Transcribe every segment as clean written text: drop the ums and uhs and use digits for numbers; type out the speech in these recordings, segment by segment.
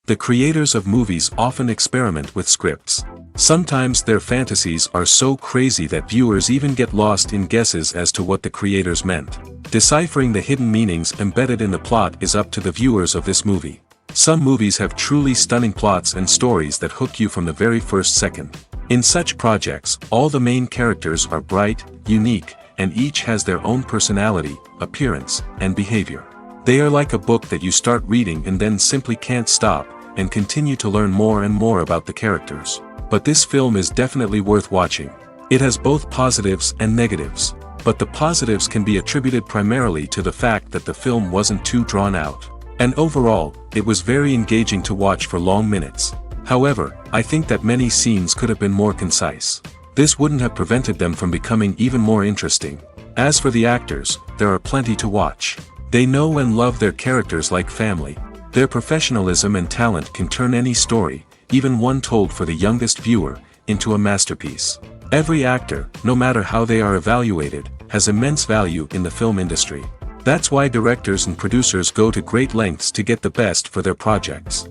The creators of movies often experiment with scripts. Sometimes their fantasies are so crazy that viewers even get lost in guesses as to what the creators meant. Deciphering the hidden meanings embedded in the plot is up to the viewers of this movie. Some movies have truly stunning plots and stories that hook you from the very first second. In such projects, all the main characters are bright, unique, and each has their own personality, appearance, and behavior. They are like a book that you start reading and then simply can't stop, and continue to learn more and more about the characters. But this film is definitely worth watching. It has both positives and negatives. But the positives can be attributed primarily to the fact that the film wasn't too drawn out. And overall, it was very engaging to watch for long minutes. However, I think that many scenes could have been more concise. This wouldn't have prevented them from becoming even more interesting. As for the actors, there are plenty to watch. They know and love their characters like family. Their professionalism and talent can turn any story, even one told for the youngest viewer, into a masterpiece. Every actor, no matter how they are evaluated, has immense value in the film industry. That's why directors and producers go to great lengths to get the best for their projects.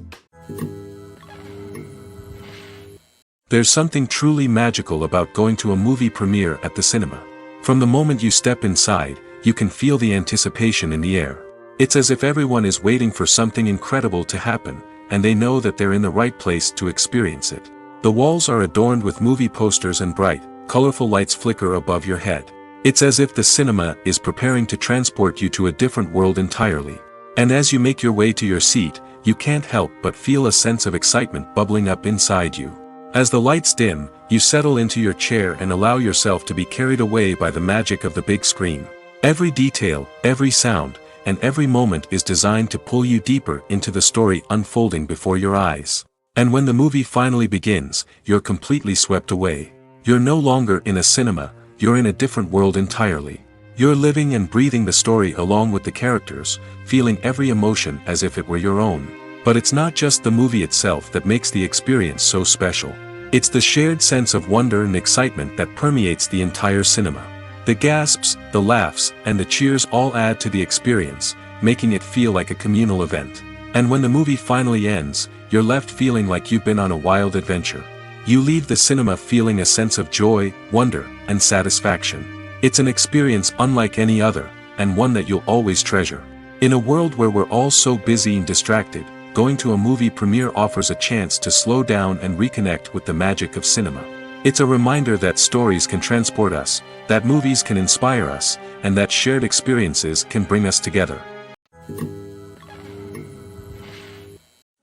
There's something truly magical about going to a movie premiere at the cinema. From the moment you step inside, you can feel the anticipation in the air. It's as if everyone is waiting for something incredible to happen, and they know that they're in the right place to experience it. The walls are adorned with movie posters and bright, colorful lights flicker above your head. It's as if the cinema is preparing to transport you to a different world entirely. And as you make your way to your seat, you can't help but feel a sense of excitement bubbling up inside you. As the lights dim, you settle into your chair and allow yourself to be carried away by the magic of the big screen. Every detail, every sound, and every moment is designed to pull you deeper into the story unfolding before your eyes. And when the movie finally begins, you're completely swept away. You're no longer in a cinema, you're in a different world entirely. You're living and breathing the story along with the characters, feeling every emotion as if it were your own. But it's not just the movie itself that makes the experience so special. It's the shared sense of wonder and excitement that permeates the entire cinema. The gasps, the laughs, and the cheers all add to the experience, making it feel like a communal event. And when the movie finally ends, you're left feeling like you've been on a wild adventure. You leave the cinema feeling a sense of joy, wonder, and satisfaction. It's an experience unlike any other, and one that you'll always treasure. In a world where we're all so busy and distracted, going to a movie premiere offers a chance to slow down and reconnect with the magic of cinema. It's a reminder that stories can transport us, that movies can inspire us, and that shared experiences can bring us together.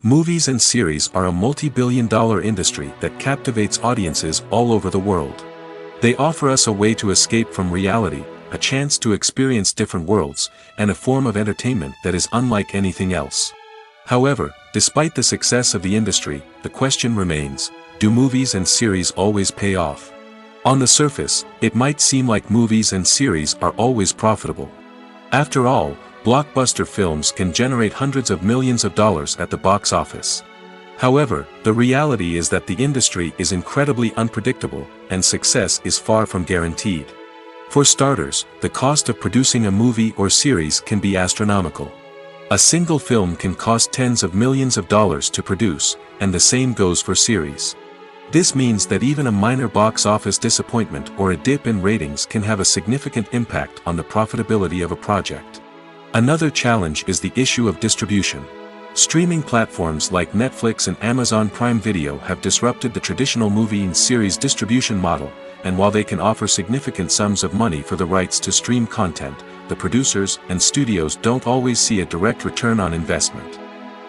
Movies and series are a multi-billion-dollar industry that captivates audiences all over the world. They offer us a way to escape from reality, a chance to experience different worlds, and a form of entertainment that is unlike anything else. However, despite the success of the industry, the question remains, do movies and series always pay off? On the surface, it might seem like movies and series are always profitable. After all, blockbuster films can generate hundreds of millions of dollars at the box office. However, the reality is that the industry is incredibly unpredictable, and success is far from guaranteed. For starters, the cost of producing a movie or series can be astronomical. A single film can cost tens of millions of dollars to produce, and the same goes for series. This means that even a minor box office disappointment or a dip in ratings can have a significant impact on the profitability of a project. Another challenge is the issue of distribution. Streaming platforms like Netflix and Amazon Prime Video have disrupted the traditional movie and series distribution model, and while they can offer significant sums of money for the rights to stream content, the producers and studios don't always see a direct return on investment.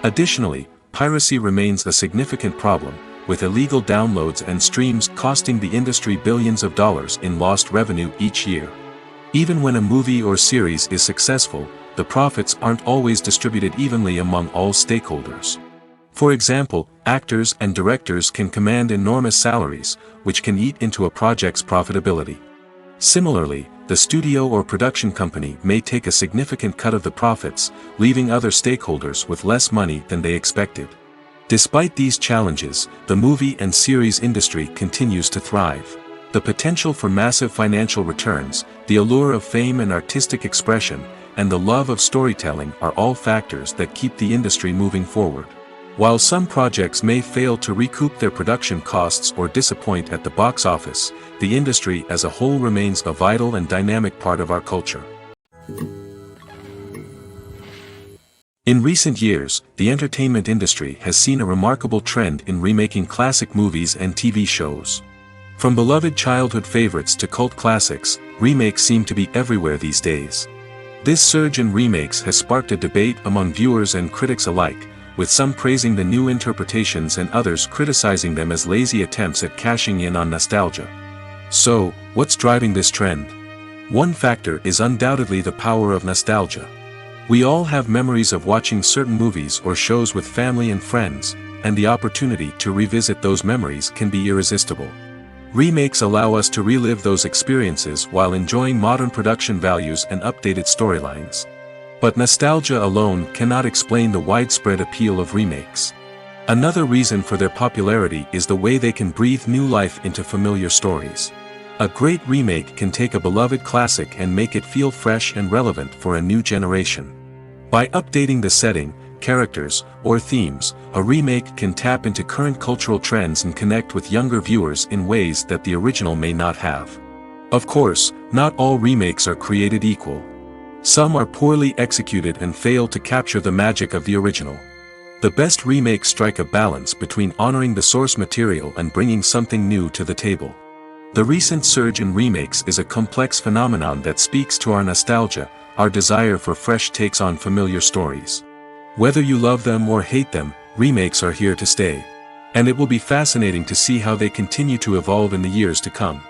Additionally, piracy remains a significant problem, with illegal downloads and streams costing the industry billions of dollars in lost revenue each year. Even when a movie or series is successful, the profits aren't always distributed evenly among all stakeholders. For example, actors and directors can command enormous salaries, which can eat into a project's profitability. Similarly, the studio or production company may take a significant cut of the profits, leaving other stakeholders with less money than they expected. Despite these challenges, the movie and series industry continues to thrive. The potential for massive financial returns, the allure of fame and artistic expression, and the love of storytelling are all factors that keep the industry moving forward. While some projects may fail to recoup their production costs or disappoint at the box office, the industry as a whole remains a vital and dynamic part of our culture. In recent years, the entertainment industry has seen a remarkable trend in remaking classic movies and TV shows. From beloved childhood favorites to cult classics, remakes seem to be everywhere these days. This surge in remakes has sparked a debate among viewers and critics alike, with some praising the new interpretations and others criticizing them as lazy attempts at cashing in on nostalgia. So, what's driving this trend? One factor is undoubtedly the power of nostalgia. We all have memories of watching certain movies or shows with family and friends, and the opportunity to revisit those memories can be irresistible. Remakes allow us to relive those experiences while enjoying modern production values and updated storylines. But nostalgia alone cannot explain the widespread appeal of remakes. Another reason for their popularity is the way they can breathe new life into familiar stories. A great remake can take a beloved classic and make it feel fresh and relevant for a new generation. By updating the setting, characters, or themes, a remake can tap into current cultural trends and connect with younger viewers in ways that the original may not have. Of course, not all remakes are created equal. Some are poorly executed and fail to capture the magic of the original. The best remakes strike a balance between honoring the source material and bringing something new to the table. The recent surge in remakes is a complex phenomenon that speaks to our nostalgia, our desire for fresh takes on familiar stories. Whether you love them or hate them, remakes are here to stay. And it will be fascinating to see how they continue to evolve in the years to come.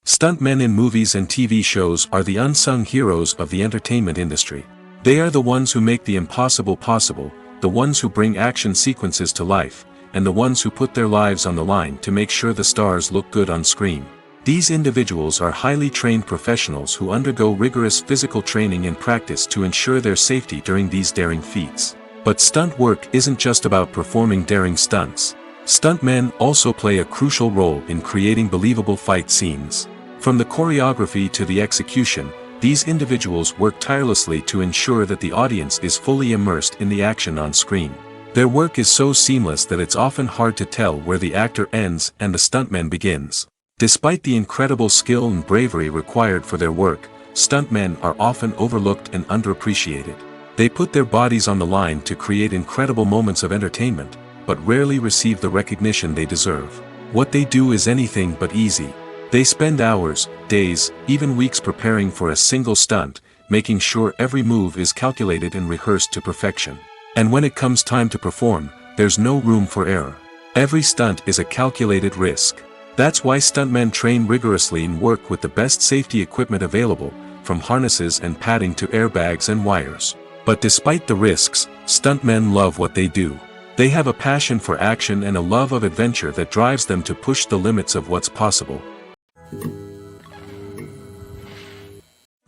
Stuntmen in movies and TV shows are the unsung heroes of the entertainment industry. They are the ones who make the impossible possible, the ones who bring action sequences to life, and the ones who put their lives on the line to make sure the stars look good on screen. These individuals are highly trained professionals who undergo rigorous physical training and practice to ensure their safety during these daring feats. But stunt work isn't just about performing daring stunts. Stuntmen also play a crucial role in creating believable fight scenes. From the choreography to the execution, these individuals work tirelessly to ensure that the audience is fully immersed in the action on screen. Their work is so seamless that it's often hard to tell where the actor ends and the stuntman begins. Despite the incredible skill and bravery required for their work, stuntmen are often overlooked and underappreciated. They put their bodies on the line to create incredible moments of entertainment, but rarely receive the recognition they deserve. What they do is anything but easy. They spend hours, days, even weeks preparing for a single stunt, making sure every move is calculated and rehearsed to perfection. And when it comes time to perform, there's no room for error. Every stunt is a calculated risk. That's why stuntmen train rigorously and work with the best safety equipment available, from harnesses and padding to airbags and wires. But despite the risks, stuntmen love what they do. They have a passion for action and a love of adventure that drives them to push the limits of what's possible.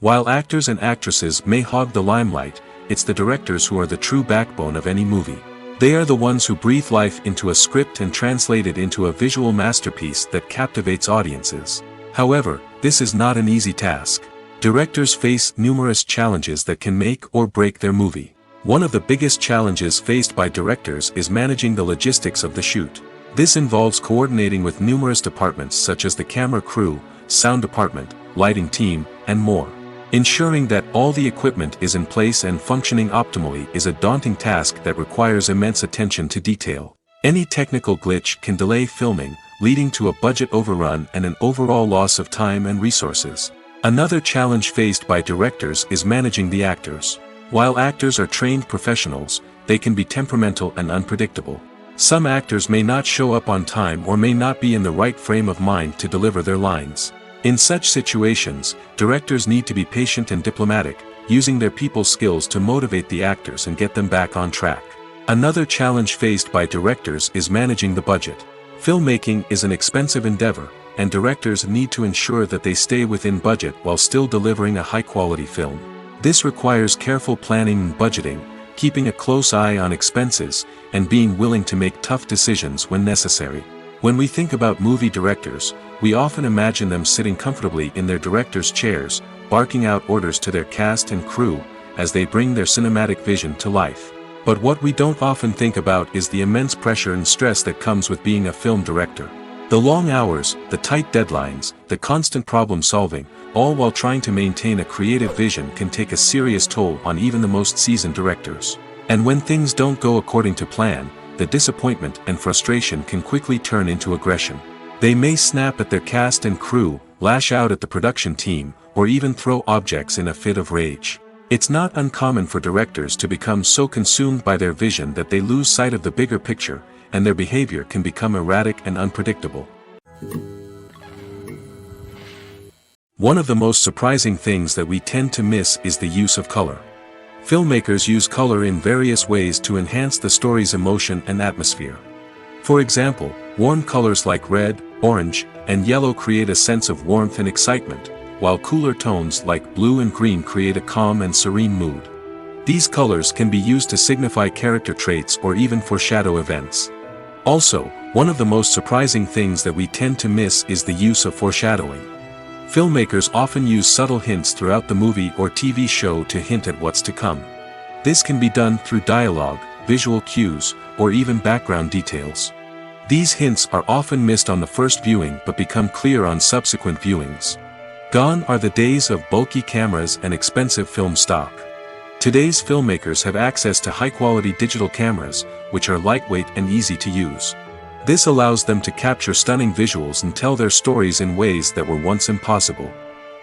While actors and actresses may hog the limelight, it's the directors who are the true backbone of any movie. They are the ones who breathe life into a script and translate it into a visual masterpiece that captivates audiences. However, this is not an easy task. Directors face numerous challenges that can make or break their movie. One of the biggest challenges faced by directors is managing the logistics of the shoot. This involves coordinating with numerous departments such as the camera crew, sound department, lighting team, and more. Ensuring that all the equipment is in place and functioning optimally is a daunting task that requires immense attention to detail. Any technical glitch can delay filming, leading to a budget overrun and an overall loss of time and resources. Another challenge faced by directors is managing the actors. While actors are trained professionals, they can be temperamental and unpredictable. Some actors may not show up on time or may not be in the right frame of mind to deliver their lines. In such situations, directors need to be patient and diplomatic, using their people skills to motivate the actors and get them back on track. Another challenge faced by directors is managing the budget. Filmmaking is an expensive endeavor, and directors need to ensure that they stay within budget while still delivering a high-quality film. This requires careful planning and budgeting, keeping a close eye on expenses, and being willing to make tough decisions when necessary. When we think about movie directors, we often imagine them sitting comfortably in their director's chairs, barking out orders to their cast and crew, as they bring their cinematic vision to life. But what we don't often think about is the immense pressure and stress that comes with being a film director. The long hours, the tight deadlines, the constant problem solving, all while trying to maintain a creative vision can take a serious toll on even the most seasoned directors. And when things don't go according to plan, the disappointment and frustration can quickly turn into aggression. They may snap at their cast and crew, lash out at the production team, or even throw objects in a fit of rage. It's not uncommon for directors to become so consumed by their vision that they lose sight of the bigger picture, and their behavior can become erratic and unpredictable. One of the most surprising things that we tend to miss is the use of color. Filmmakers use color in various ways to enhance the story's emotion and atmosphere. For example, warm colors like red, orange, and yellow create a sense of warmth and excitement, while cooler tones like blue and green create a calm and serene mood. These colors can be used to signify character traits or even foreshadow events. Also, one of the most surprising things that we tend to miss is the use of foreshadowing. Filmmakers often use subtle hints throughout the movie or TV show to hint at what's to come. This can be done through dialogue, visual cues, or even background details. These hints are often missed on the first viewing but become clear on subsequent viewings. Gone are the days of bulky cameras and expensive film stock. Today's filmmakers have access to high-quality digital cameras, which are lightweight and easy to use. This allows them to capture stunning visuals and tell their stories in ways that were once impossible.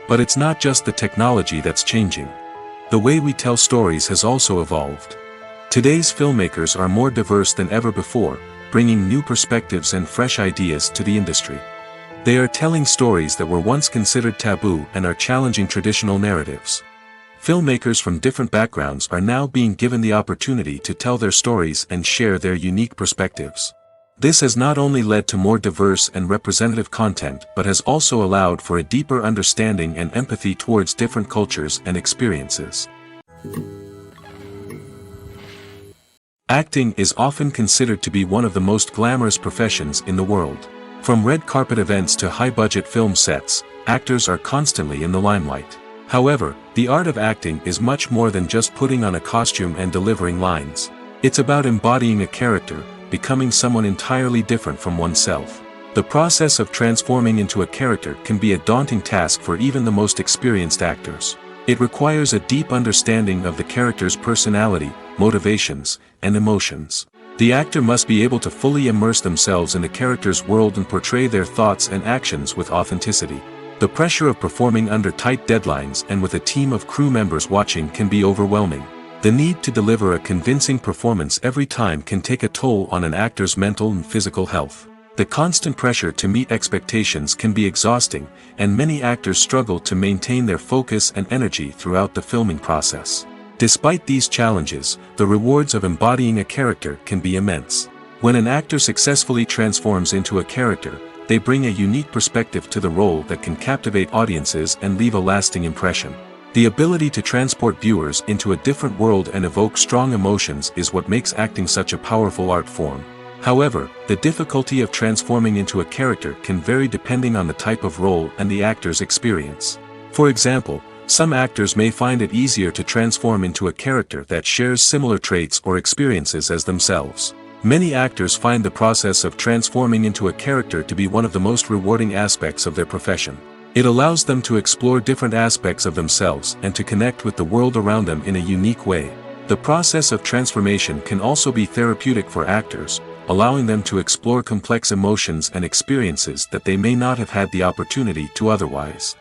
But it's not just the technology that's changing. The way we tell stories has also evolved. Today's filmmakers are more diverse than ever before, bringing new perspectives and fresh ideas to the industry. They are telling stories that were once considered taboo and are challenging traditional narratives. Filmmakers from different backgrounds are now being given the opportunity to tell their stories and share their unique perspectives. This has not only led to more diverse and representative content but has also allowed for a deeper understanding and empathy towards different cultures and experiences. Acting is often considered to be one of the most glamorous professions in the world. From red carpet events to high-budget film sets, actors are constantly in the limelight. However, the art of acting is much more than just putting on a costume and delivering lines. It's about embodying a character, becoming someone entirely different from oneself. The process of transforming into a character can be a daunting task for even the most experienced actors. It requires a deep understanding of the character's personality, motivations, and emotions. The actor must be able to fully immerse themselves in the character's world and portray their thoughts and actions with authenticity. The pressure of performing under tight deadlines and with a team of crew members watching can be overwhelming. The need to deliver a convincing performance every time can take a toll on an actor's mental and physical health. The constant pressure to meet expectations can be exhausting, and many actors struggle to maintain their focus and energy throughout the filming process. Despite these challenges, the rewards of embodying a character can be immense. When an actor successfully transforms into a character, they bring a unique perspective to the role that can captivate audiences and leave a lasting impression. The ability to transport viewers into a different world and evoke strong emotions is what makes acting such a powerful art form. However, the difficulty of transforming into a character can vary depending on the type of role and the actor's experience. For example, some actors may find it easier to transform into a character that shares similar traits or experiences as themselves. Many actors find the process of transforming into a character to be one of the most rewarding aspects of their profession. It allows them to explore different aspects of themselves and to connect with the world around them in a unique way. The process of transformation can also be therapeutic for actors, allowing them to explore complex emotions and experiences that they may not have had the opportunity to otherwise.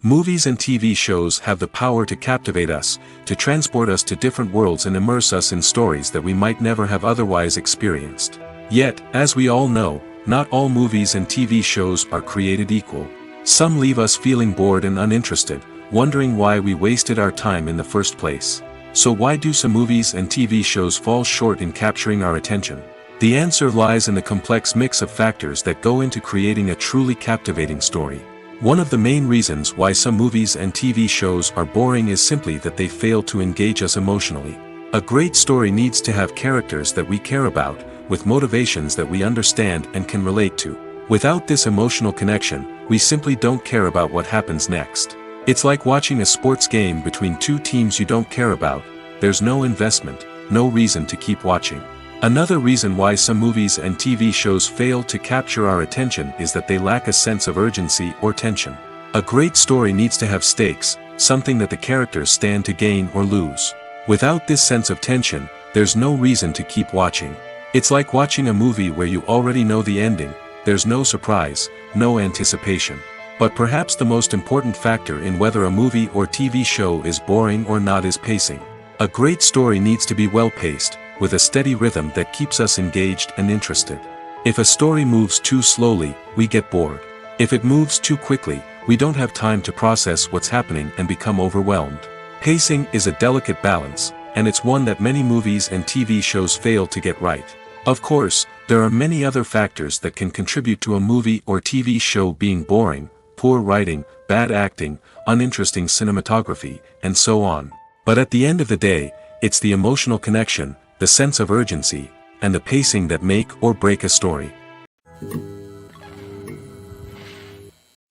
Movies and TV shows have the power to captivate us, to transport us to different worlds and immerse us in stories that we might never have otherwise experienced. Yet, as we all know, not all movies and TV shows are created equal. Some leave us feeling bored and uninterested, wondering why we wasted our time in the first place. So why do some movies and TV shows fall short in capturing our attention? The answer lies in the complex mix of factors that go into creating a truly captivating story. One of the main reasons why some movies and TV shows are boring is simply that they fail to engage us emotionally. A great story needs to have characters that we care about, with motivations that we understand and can relate to. Without this emotional connection, we simply don't care about what happens next. It's like watching a sports game between two teams you don't care about. There's no investment, no reason to keep watching. Another reason why some movies and TV shows fail to capture our attention is that they lack a sense of urgency or tension. A great story needs to have stakes, something that the characters stand to gain or lose. Without this sense of tension, there's no reason to keep watching. It's like watching a movie where you already know the ending. There's no surprise, no anticipation. But perhaps the most important factor in whether a movie or TV show is boring or not is pacing. A great story needs to be well-paced, with a steady rhythm that keeps us engaged and interested. If a story moves too slowly, we get bored. If it moves too quickly, we don't have time to process what's happening and become overwhelmed. Pacing is a delicate balance, and it's one that many movies and TV shows fail to get right. Of course, there are many other factors that can contribute to a movie or TV show being boring: poor writing, bad acting, uninteresting cinematography, and so on. But at the end of the day, it's the emotional connection, the sense of urgency, and the pacing that make or break a story.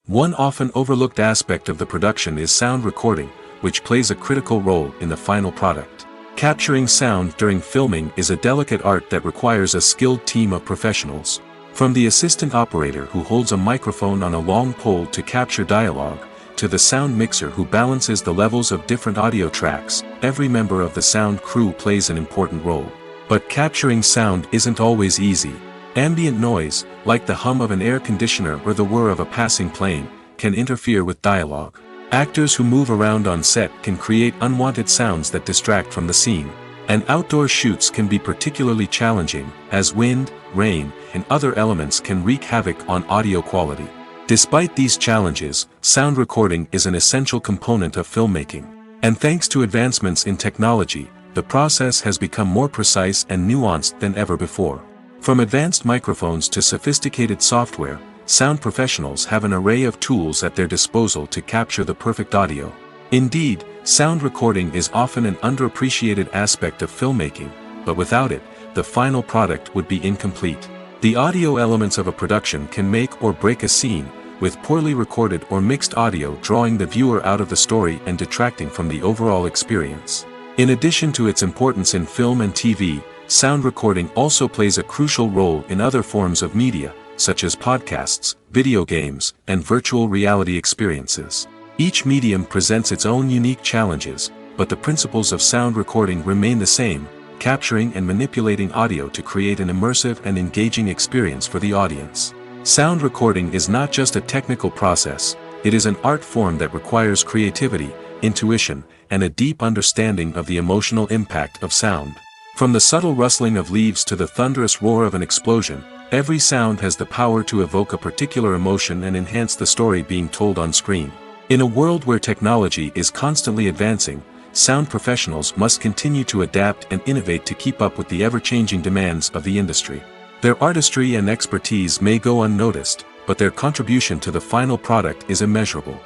One often overlooked aspect of the production is sound recording, which plays a critical role in the final product. Capturing sound during filming is a delicate art that requires a skilled team of professionals. From the assistant operator who holds a microphone on a long pole to capture dialogue, to the sound mixer who balances the levels of different audio tracks, every member of the sound crew plays an important role. But capturing sound isn't always easy. Ambient noise, like the hum of an air conditioner or the whir of a passing plane, can interfere with dialogue. Actors who move around on set can create unwanted sounds that distract from the scene. And outdoor shoots can be particularly challenging, as wind, rain, and other elements can wreak havoc on audio quality. Despite these challenges, sound recording is an essential component of filmmaking. And thanks to advancements in technology, the process has become more precise and nuanced than ever before. From advanced microphones to sophisticated software, sound professionals have an array of tools at their disposal to capture the perfect audio. Indeed, sound recording is often an underappreciated aspect of filmmaking, but without it, the final product would be incomplete. The audio elements of a production can make or break a scene, with poorly recorded or mixed audio drawing the viewer out of the story and detracting from the overall experience. In addition to its importance in film and TV, sound recording also plays a crucial role in other forms of media, such as podcasts, video games, and virtual reality experiences. Each medium presents its own unique challenges, but the principles of sound recording remain the same: capturing and manipulating audio to create an immersive and engaging experience for the audience. Sound recording is not just a technical process, it is an art form that requires creativity, intuition, and a deep understanding of the emotional impact of sound. From the subtle rustling of leaves to the thunderous roar of an explosion, every sound has the power to evoke a particular emotion and enhance the story being told on screen. In a world where technology is constantly advancing, sound professionals must continue to adapt and innovate to keep up with the ever-changing demands of the industry. Their artistry and expertise may go unnoticed, but their contribution to the final product is immeasurable.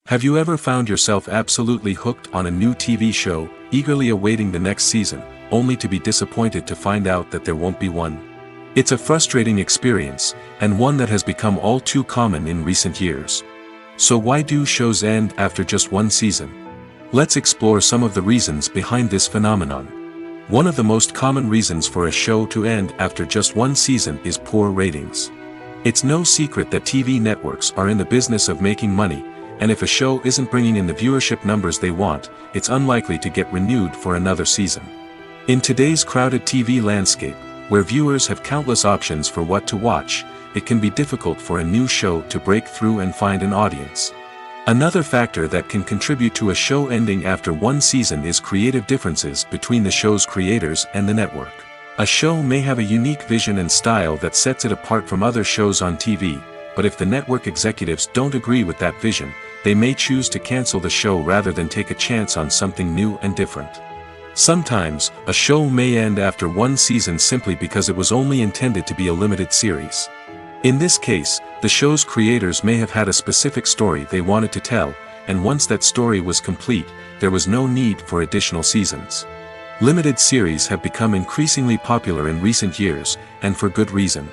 Have you ever found yourself absolutely hooked on a new TV show, eagerly awaiting the next season, only to be disappointed to find out that there won't be one? It's a frustrating experience, and one that has become all too common in recent years. So why do shows end after just one season? Let's explore some of the reasons behind this phenomenon. One of the most common reasons for a show to end after just one season is poor ratings. It's no secret that TV networks are in the business of making money, and if a show isn't bringing in the viewership numbers they want, it's unlikely to get renewed for another season. In today's crowded TV landscape, where viewers have countless options for what to watch, it can be difficult for a new show to break through and find an audience. Another factor that can contribute to a show ending after one season is creative differences between the show's creators and the network. A show may have a unique vision and style that sets it apart from other shows on TV, but if the network executives don't agree with that vision, they may choose to cancel the show rather than take a chance on something new and different. Sometimes, a show may end after one season simply because it was only intended to be a limited series. In this case, the show's creators may have had a specific story they wanted to tell, and once that story was complete, there was no need for additional seasons. Limited series have become increasingly popular in recent years, and for good reason.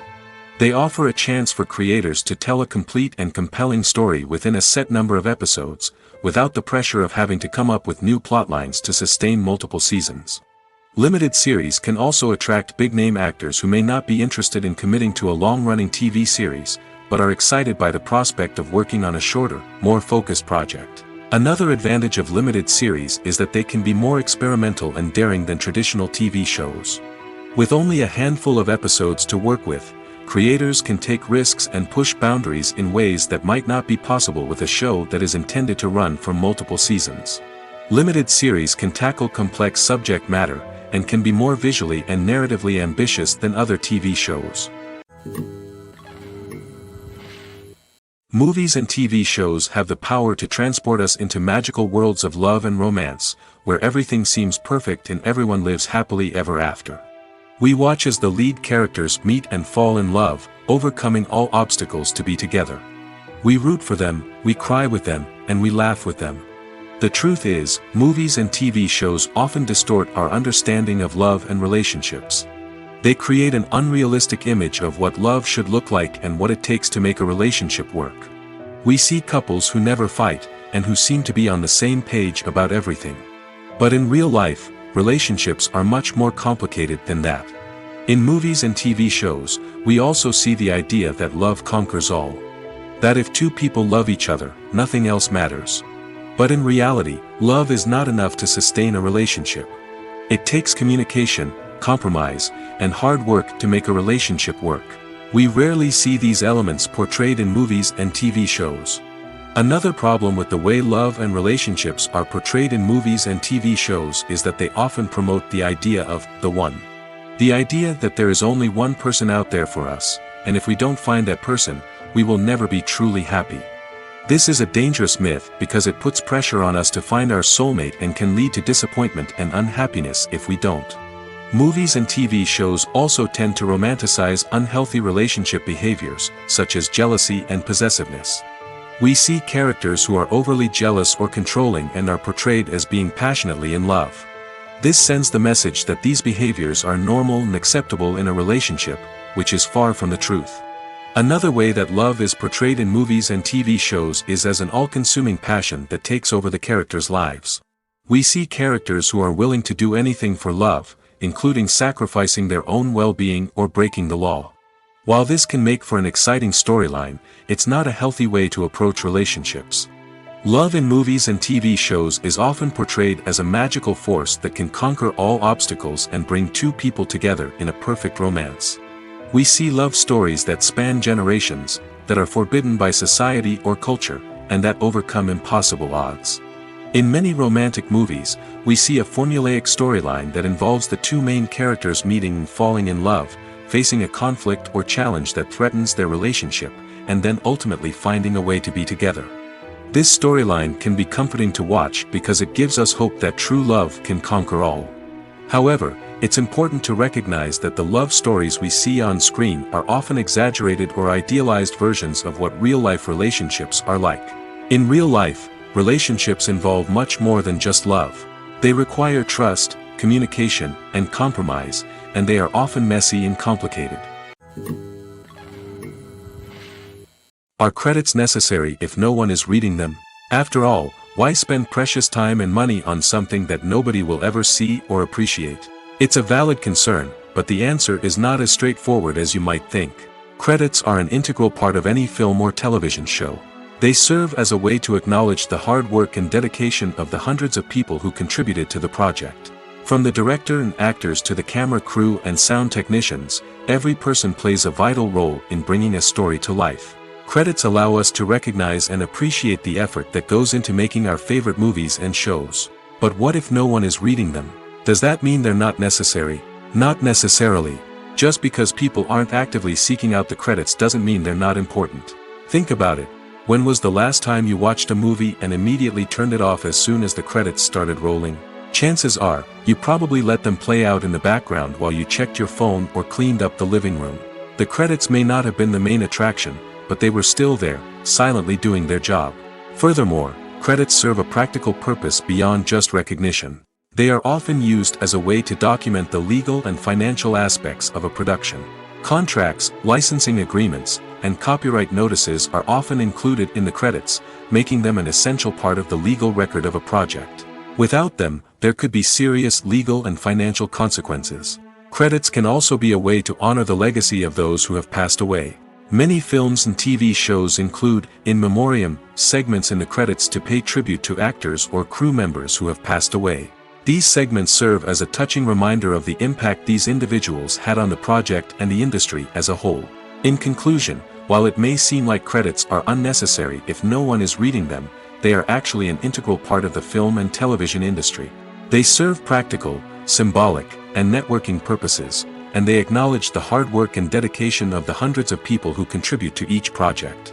They offer a chance for creators to tell a complete and compelling story within a set number of episodes, without the pressure of having to come up with new plotlines to sustain multiple seasons. Limited series can also attract big-name actors who may not be interested in committing to a long-running TV series, but are excited by the prospect of working on a shorter, more focused project. Another advantage of limited series is that they can be more experimental and daring than traditional TV shows. With only a handful of episodes to work with, creators can take risks and push boundaries in ways that might not be possible with a show that is intended to run for multiple seasons. Limited series can tackle complex subject matter, and can be more visually and narratively ambitious than other TV shows. Movies and TV shows have the power to transport us into magical worlds of love and romance, where everything seems perfect and everyone lives happily ever after. We watch as the lead characters meet and fall in love, overcoming all obstacles to be together. We root for them, we cry with them, and we laugh with them. The truth is, movies and TV shows often distort our understanding of love and relationships. They create an unrealistic image of what love should look like and what it takes to make a relationship work. We see couples who never fight, and who seem to be on the same page about everything. But in real life, relationships are much more complicated than that. In movies and TV shows, we also see the idea that love conquers all. That if two people love each other, nothing else matters. But in reality, love is not enough to sustain a relationship. It takes communication, compromise, and hard work to make a relationship work. We rarely see these elements portrayed in movies and TV shows. Another problem with the way love and relationships are portrayed in movies and TV shows is that they often promote the idea of the one. The idea that there is only one person out there for us, and if we don't find that person, we will never be truly happy. This is a dangerous myth because it puts pressure on us to find our soulmate and can lead to disappointment and unhappiness if we don't. Movies and TV shows also tend to romanticize unhealthy relationship behaviors, such as jealousy and possessiveness. We see characters who are overly jealous or controlling and are portrayed as being passionately in love. This sends the message that these behaviors are normal and acceptable in a relationship, which is far from the truth. Another way that love is portrayed in movies and TV shows is as an all-consuming passion that takes over the characters' lives. We see characters who are willing to do anything for love, including sacrificing their own well-being or breaking the law. While this can make for an exciting storyline, it's not a healthy way to approach relationships. Love in movies and TV shows is often portrayed as a magical force that can conquer all obstacles and bring two people together in a perfect romance. We see love stories that span generations, that are forbidden by society or culture, and that overcome impossible odds. In many romantic movies, we see a formulaic storyline that involves the two main characters meeting and falling in love, facing a conflict or challenge that threatens their relationship, and then ultimately finding a way to be together. This storyline can be comforting to watch because it gives us hope that true love can conquer all. However, it's important to recognize that the love stories we see on screen are often exaggerated or idealized versions of what real-life relationships are like. In real life, relationships involve much more than just love. They require trust, communication, and compromise, and they are often messy and complicated. Are credits necessary if no one is reading them? After all, why spend precious time and money on something that nobody will ever see or appreciate? It's a valid concern, but the answer is not as straightforward as you might think. Credits are an integral part of any film or television show. They serve as a way to acknowledge the hard work and dedication of the hundreds of people who contributed to the project. From the director and actors to the camera crew and sound technicians, every person plays a vital role in bringing a story to life. Credits allow us to recognize and appreciate the effort that goes into making our favorite movies and shows. But what if no one is reading them? Does that mean they're not necessary? Not necessarily. Just because people aren't actively seeking out the credits doesn't mean they're not important. Think about it. When was the last time you watched a movie and immediately turned it off as soon as the credits started rolling? Chances are, you probably let them play out in the background while you checked your phone or cleaned up the living room. The credits may not have been the main attraction, but they were still there, silently doing their job. Furthermore, credits serve a practical purpose beyond just recognition. They are often used as a way to document the legal and financial aspects of a production. Contracts, licensing agreements, and copyright notices are often included in the credits, making them an essential part of the legal record of a project. Without them, there could be serious legal and financial consequences. Credits can also be a way to honor the legacy of those who have passed away. Many films and TV shows include, in memoriam, segments in the credits to pay tribute to actors or crew members who have passed away. These segments serve as a touching reminder of the impact these individuals had on the project and the industry as a whole. In conclusion, while it may seem like credits are unnecessary if no one is reading them, they are actually an integral part of the film and television industry. They serve practical, symbolic, and networking purposes, and they acknowledge the hard work and dedication of the hundreds of people who contribute to each project.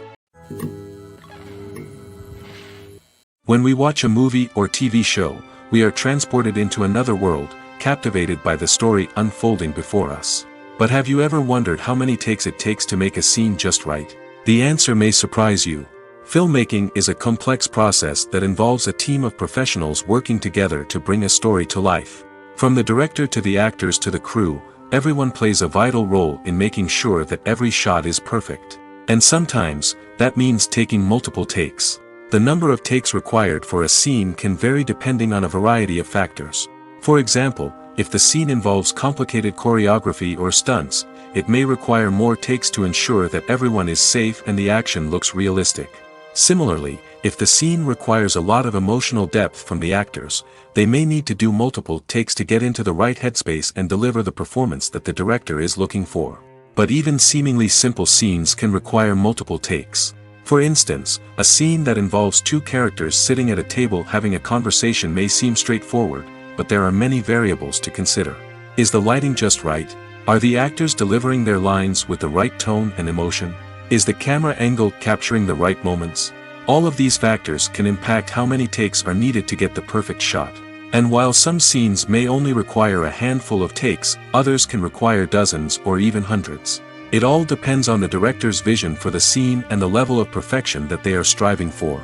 When we watch a movie or TV show, we are transported into another world, captivated by the story unfolding before us. But have you ever wondered how many takes it takes to make a scene just right? The answer may surprise you. Filmmaking is a complex process that involves a team of professionals working together to bring a story to life. From the director to the actors to the crew, everyone plays a vital role in making sure that every shot is perfect. And sometimes, that means taking multiple takes. The number of takes required for a scene can vary depending on a variety of factors. For example, if the scene involves complicated choreography or stunts, it may require more takes to ensure that everyone is safe and the action looks realistic. Similarly, if the scene requires a lot of emotional depth from the actors, they may need to do multiple takes to get into the right headspace and deliver the performance that the director is looking for. But even seemingly simple scenes can require multiple takes. For instance, a scene that involves two characters sitting at a table having a conversation may seem straightforward, but there are many variables to consider. Is the lighting just right? Are the actors delivering their lines with the right tone and emotion? Is the camera angle capturing the right moments? All of these factors can impact how many takes are needed to get the perfect shot. And while some scenes may only require a handful of takes, others can require dozens or even hundreds. It all depends on the director's vision for the scene and the level of perfection that they are striving for.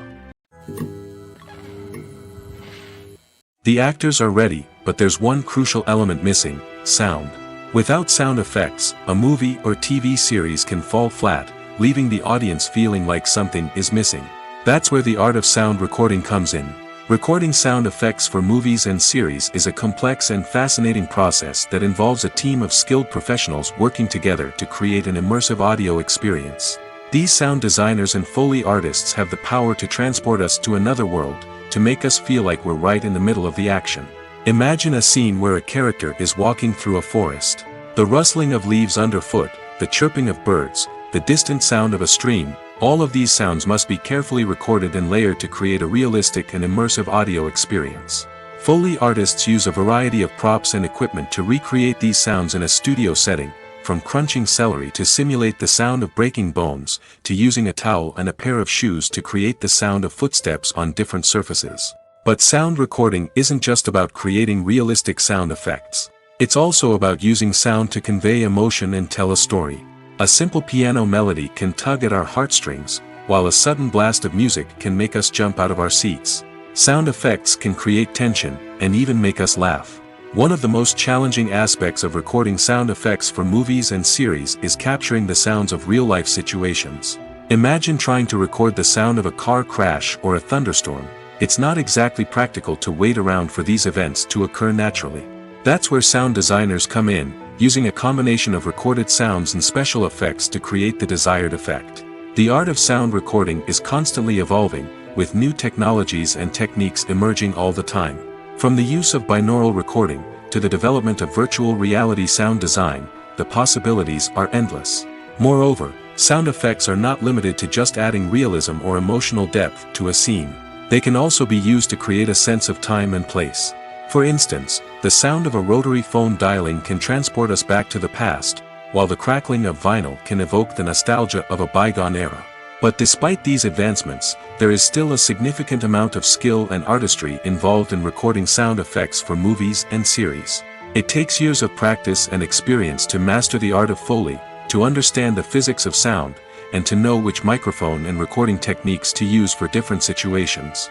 The actors are ready, but there's one crucial element missing: sound. Without sound effects, a movie or TV series can fall flat, leaving the audience feeling like something is missing. That's where the art of sound recording comes in. Recording sound effects for movies and series is a complex and fascinating process that involves a team of skilled professionals working together to create an immersive audio experience. These sound designers and Foley artists have the power to transport us to another world, to make us feel like we're right in the middle of the action. Imagine a scene where a character is walking through a forest. The rustling of leaves underfoot, the chirping of birds, the distant sound of a stream, all of these sounds must be carefully recorded and layered to create a realistic and immersive audio experience. Foley artists use a variety of props and equipment to recreate these sounds in a studio setting, from crunching celery to simulate the sound of breaking bones, to using a towel and a pair of shoes to create the sound of footsteps on different surfaces. But sound recording isn't just about creating realistic sound effects. It's also about using sound to convey emotion and tell a story. A simple piano melody can tug at our heartstrings, while a sudden blast of music can make us jump out of our seats. Sound effects can create tension, and even make us laugh. One of the most challenging aspects of recording sound effects for movies and series is capturing the sounds of real-life situations. Imagine trying to record the sound of a car crash or a thunderstorm. It's not exactly practical to wait around for these events to occur naturally. That's where sound designers come in, using a combination of recorded sounds and special effects to create the desired effect. The art of sound recording is constantly evolving, with new technologies and techniques emerging all the time. From the use of binaural recording, to the development of virtual reality sound design, the possibilities are endless. Moreover, sound effects are not limited to just adding realism or emotional depth to a scene. They can also be used to create a sense of time and place. For instance, the sound of a rotary phone dialing can transport us back to the past, while the crackling of vinyl can evoke the nostalgia of a bygone era. But despite these advancements, there is still a significant amount of skill and artistry involved in recording sound effects for movies and series. It takes years of practice and experience to master the art of Foley, to understand the physics of sound, and to know which microphone and recording techniques to use for different situations.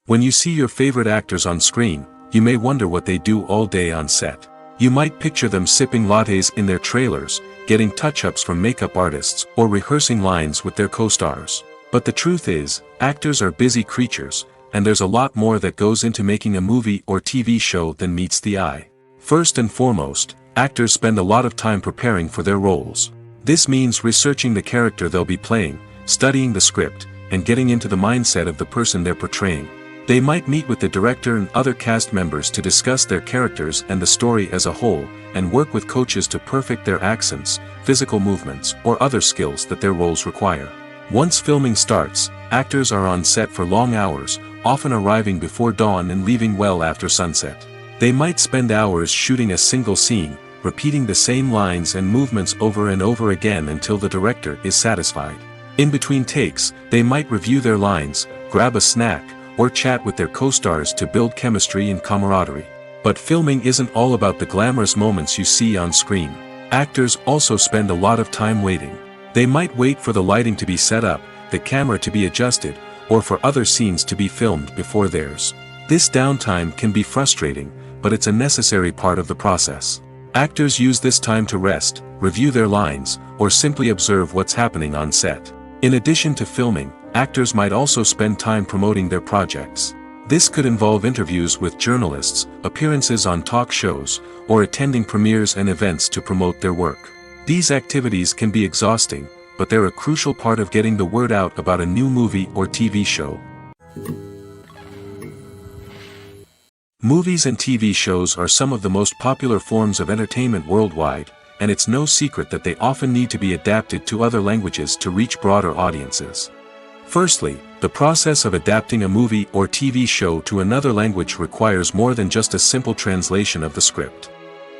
When you see your favorite actors on screen, you may wonder what they do all day on set. You might picture them sipping lattes in their trailers, getting touch-ups from makeup artists, or rehearsing lines with their co-stars. But the truth is, actors are busy creatures, and there's a lot more that goes into making a movie or TV show than meets the eye. First and foremost, actors spend a lot of time preparing for their roles. This means researching the character they'll be playing, studying the script, and getting into the mindset of the person they're portraying. They might meet with the director and other cast members to discuss their characters and the story as a whole, and work with coaches to perfect their accents, physical movements, or other skills that their roles require. Once filming starts, actors are on set for long hours, often arriving before dawn and leaving well after sunset. They might spend hours shooting a single scene, repeating the same lines and movements over and over again until the director is satisfied. In between takes, they might review their lines, grab a snack, or chat with their co-stars to build chemistry and camaraderie. But filming isn't all about the glamorous moments you see on screen. Actors also spend a lot of time waiting. They might wait for the lighting to be set up, the camera to be adjusted, or for other scenes to be filmed before theirs. This downtime can be frustrating, but it's a necessary part of the process. Actors use this time to rest, review their lines, or simply observe what's happening on set. In addition to filming, actors might also spend time promoting their projects. This could involve interviews with journalists, appearances on talk shows, or attending premieres and events to promote their work. These activities can be exhausting, but they're a crucial part of getting the word out about a new movie or TV show. Movies and TV shows are some of the most popular forms of entertainment worldwide, and it's no secret that they often need to be adapted to other languages to reach broader audiences. Firstly, the process of adapting a movie or TV show to another language requires more than just a simple translation of the script.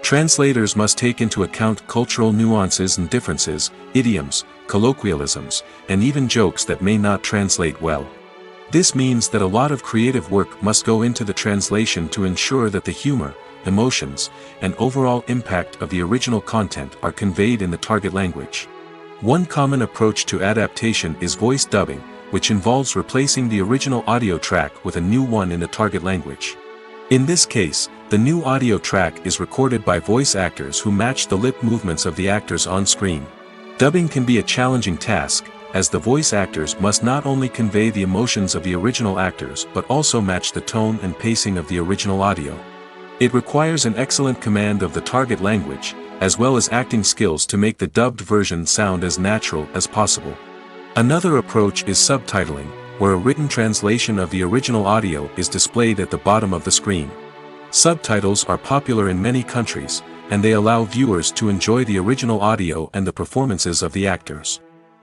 Translators must take into account cultural nuances and differences, idioms, colloquialisms, and even jokes that may not translate well. This means that a lot of creative work must go into the translation to ensure that the humor, emotions, and overall impact of the original content are conveyed in the target language. One common approach to adaptation is voice dubbing, which involves replacing the original audio track with a new one in the target language. In this case, the new audio track is recorded by voice actors who match the lip movements of the actors on screen. Dubbing can be a challenging task, as the voice actors must not only convey the emotions of the original actors but also match the tone and pacing of the original audio. It requires an excellent command of the target language, as well as acting skills to make the dubbed version sound as natural as possible. Another approach is subtitling, where a written translation of the original audio is displayed at the bottom of the screen. Subtitles are popular in many countries, and they allow viewers to enjoy the original audio and the performances of the actors.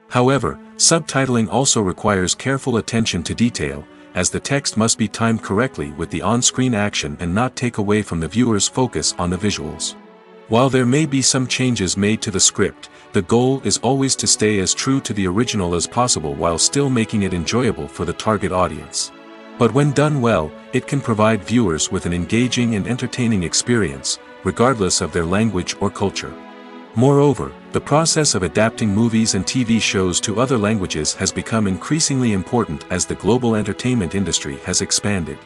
However, subtitling also requires careful attention to detail, as the text must be timed correctly with the on-screen action and not take away from the viewer's focus on the visuals. While there may be some changes made to the script, the goal is always to stay as true to the original as possible while still making it enjoyable for the target audience. But when done well, it can provide viewers with an engaging and entertaining experience, regardless of their language or culture. Moreover, the process of adapting movies and TV shows to other languages has become increasingly important as the global entertainment industry has expanded.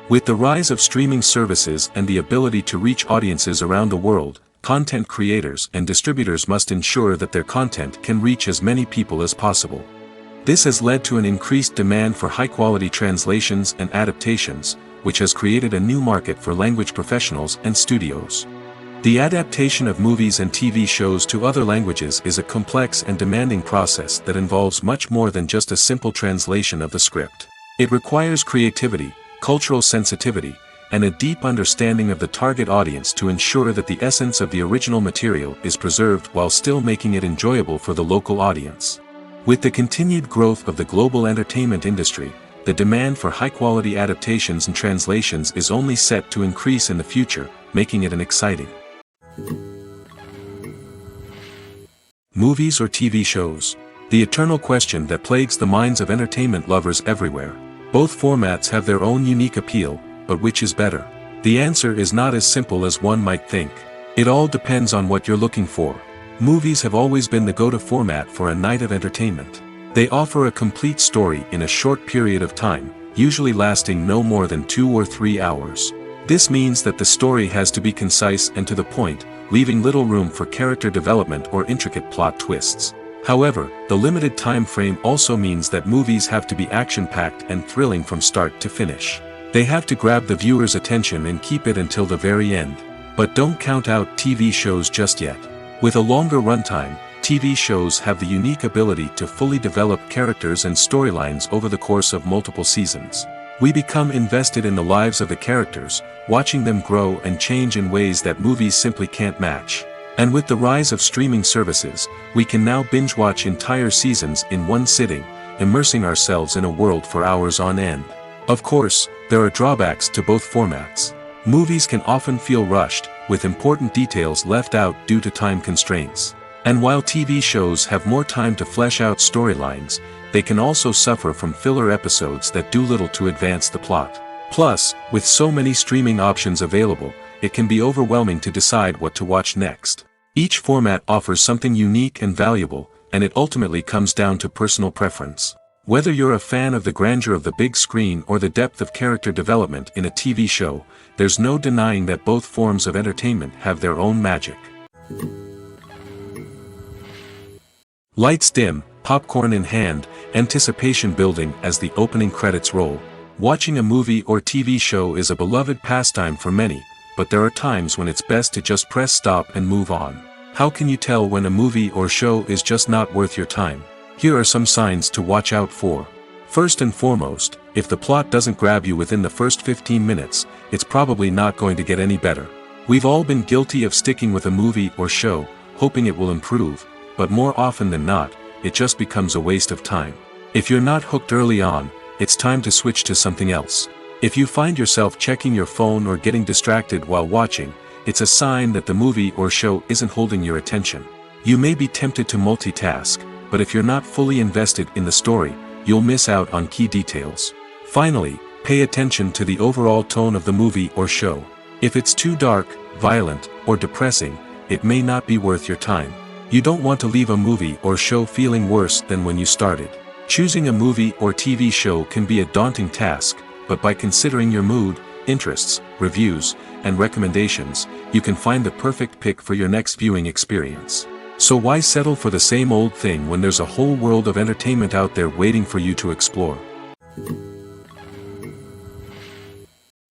With the rise of streaming services and the ability to reach audiences around the world, content creators and distributors must ensure that their content can reach as many people as possible. This has led to an increased demand for high-quality translations and adaptations, which has created a new market for language professionals and studios. The adaptation of movies and TV shows to other languages is a complex and demanding process that involves much more than just a simple translation of the script. It requires creativity, cultural sensitivity, and a deep understanding of the target audience to ensure that the essence of the original material is preserved while still making it enjoyable for the local audience. With the continued growth of the global entertainment industry, the demand for high-quality adaptations and translations is only set to increase in the future, making it an exciting movies or TV shows. The eternal question that plagues the minds of entertainment lovers everywhere. Both formats have their own unique appeal, but which is better? The answer is not as simple as one might think. It all depends on what you're looking for. Movies have always been the go-to format for a night of entertainment. They offer a complete story in a short period of time, usually lasting no more than 2 or 3 hours. This means that the story has to be concise and to the point, leaving little room for character development or intricate plot twists. However, the limited time frame also means that movies have to be action-packed and thrilling from start to finish. They have to grab the viewer's attention and keep it until the very end. But don't count out TV shows just yet. With a longer runtime, TV shows have the unique ability to fully develop characters and storylines over the course of multiple seasons. We become invested in the lives of the characters, watching them grow and change in ways that movies simply can't match. And with the rise of streaming services, we can now binge-watch entire seasons in one sitting, immersing ourselves in a world for hours on end. Of course, there are drawbacks to both formats. Movies can often feel rushed, with important details left out due to time constraints. And while TV shows have more time to flesh out storylines, they can also suffer from filler episodes that do little to advance the plot. Plus, with so many streaming options available, it can be overwhelming to decide what to watch next. Each format offers something unique and valuable, and it ultimately comes down to personal preference. Whether you're a fan of the grandeur of the big screen or the depth of character development in a TV show, there's no denying that both forms of entertainment have their own magic. Lights dim, popcorn in hand, anticipation building as the opening credits roll. Watching a movie or TV show is a beloved pastime for many, but there are times when it's best to just press stop and move on. How can you tell when a movie or show is just not worth your time? Here are some signs to watch out for. First and foremost, if the plot doesn't grab you within the first 15 minutes, it's probably not going to get any better. We've all been guilty of sticking with a movie or show, hoping it will improve, but more often than not, it just becomes a waste of time. If you're not hooked early on, it's time to switch to something else. If you find yourself checking your phone or getting distracted while watching, it's a sign that the movie or show isn't holding your attention. You may be tempted to multitask, but if you're not fully invested in the story, you'll miss out on key details. Finally, pay attention to the overall tone of the movie or show. If it's too dark, violent, or depressing, it may not be worth your time. You don't want to leave a movie or show feeling worse than when you started. Choosing a movie or TV show can be a daunting task, but by considering your mood, interests, reviews, and recommendations, you can find the perfect pick for your next viewing experience. So why settle for the same old thing when there's a whole world of entertainment out there waiting for you to explore?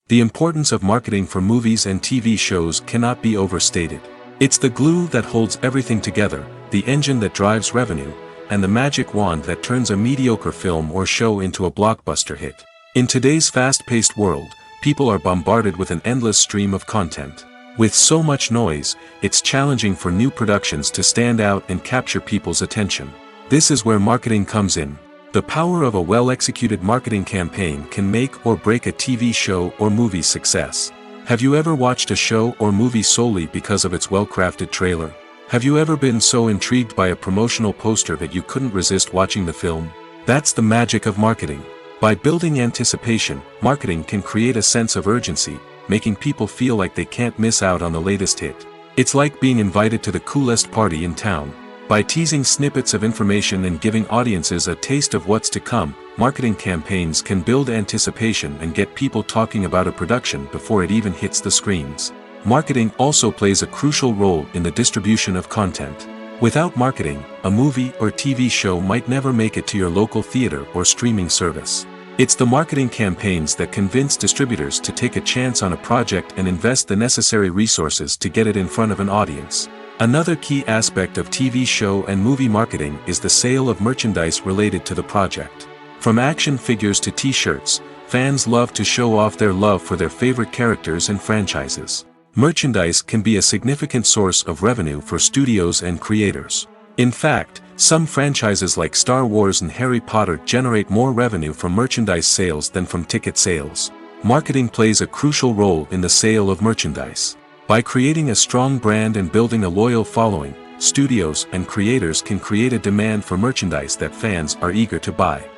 The importance of marketing for movies and TV shows cannot be overstated. It's the glue that holds everything together, the engine that drives revenue, and the magic wand that turns a mediocre film or show into a blockbuster hit. In today's fast-paced world, people are bombarded with an endless stream of content. With so much noise, it's challenging for new productions to stand out and capture people's attention. This is where marketing comes in. The power of a well-executed marketing campaign can make or break a TV show or movie's success. Have you ever watched a show or movie solely because of its well-crafted trailer? Have you ever been so intrigued by a promotional poster that you couldn't resist watching the film? That's the magic of marketing. By building anticipation, marketing can create a sense of urgency, making people feel like they can't miss out on the latest hit. It's like being invited to the coolest party in town. By teasing snippets of information and giving audiences a taste of what's to come, marketing campaigns can build anticipation and get people talking about a production before it even hits the screens. Marketing also plays a crucial role in the distribution of content. Without marketing, a movie or TV show might never make it to your local theater or streaming service. It's the marketing campaigns that convince distributors to take a chance on a project and invest the necessary resources to get it in front of an audience. Another key aspect of TV show and movie marketing is the sale of merchandise related to the project. From action figures to t-shirts, fans love to show off their love for their favorite characters and franchises. Merchandise can be a significant source of revenue for studios and creators. In fact, some franchises like Star Wars and Harry Potter generate more revenue from merchandise sales than from ticket sales. Marketing plays a crucial role in the sale of merchandise. By creating a strong brand and building a loyal following, studios and creators can create a demand for merchandise that fans are eager to buy.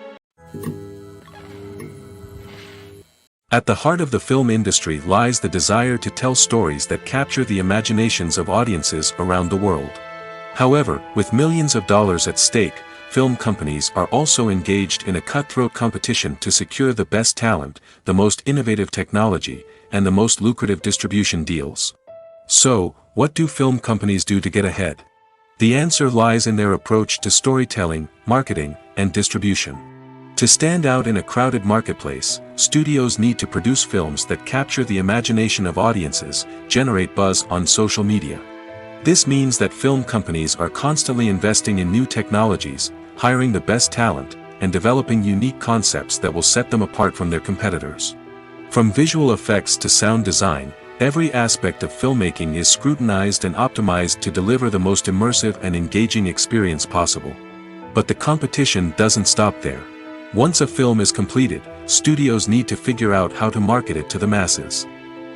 At the heart of the film industry lies the desire to tell stories that capture the imaginations of audiences around the world. However, with millions of dollars at stake, film companies are also engaged in a cutthroat competition to secure the best talent, the most innovative technology, and the most lucrative distribution deals. So, what do film companies do to get ahead? The answer lies in their approach to storytelling, marketing, and distribution. To stand out in a crowded marketplace, studios need to produce films that capture the imagination of audiences, generate buzz on social media. This means that film companies are constantly investing in new technologies, hiring the best talent, and developing unique concepts that will set them apart from their competitors. From visual effects to sound design, every aspect of filmmaking is scrutinized and optimized to deliver the most immersive and engaging experience possible. But the competition doesn't stop there. Once a film is completed, studios need to figure out how to market it to the masses.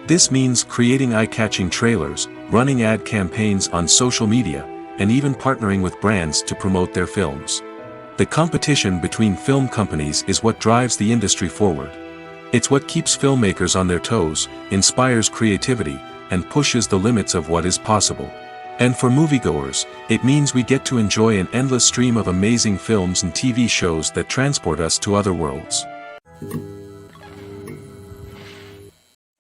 This means creating eye-catching trailers, running ad campaigns on social media, and even partnering with brands to promote their films. The competition between film companies is what drives the industry forward. It's what keeps filmmakers on their toes, inspires creativity, and pushes the limits of what is possible. And for moviegoers, it means we get to enjoy an endless stream of amazing films and TV shows that transport us to other worlds.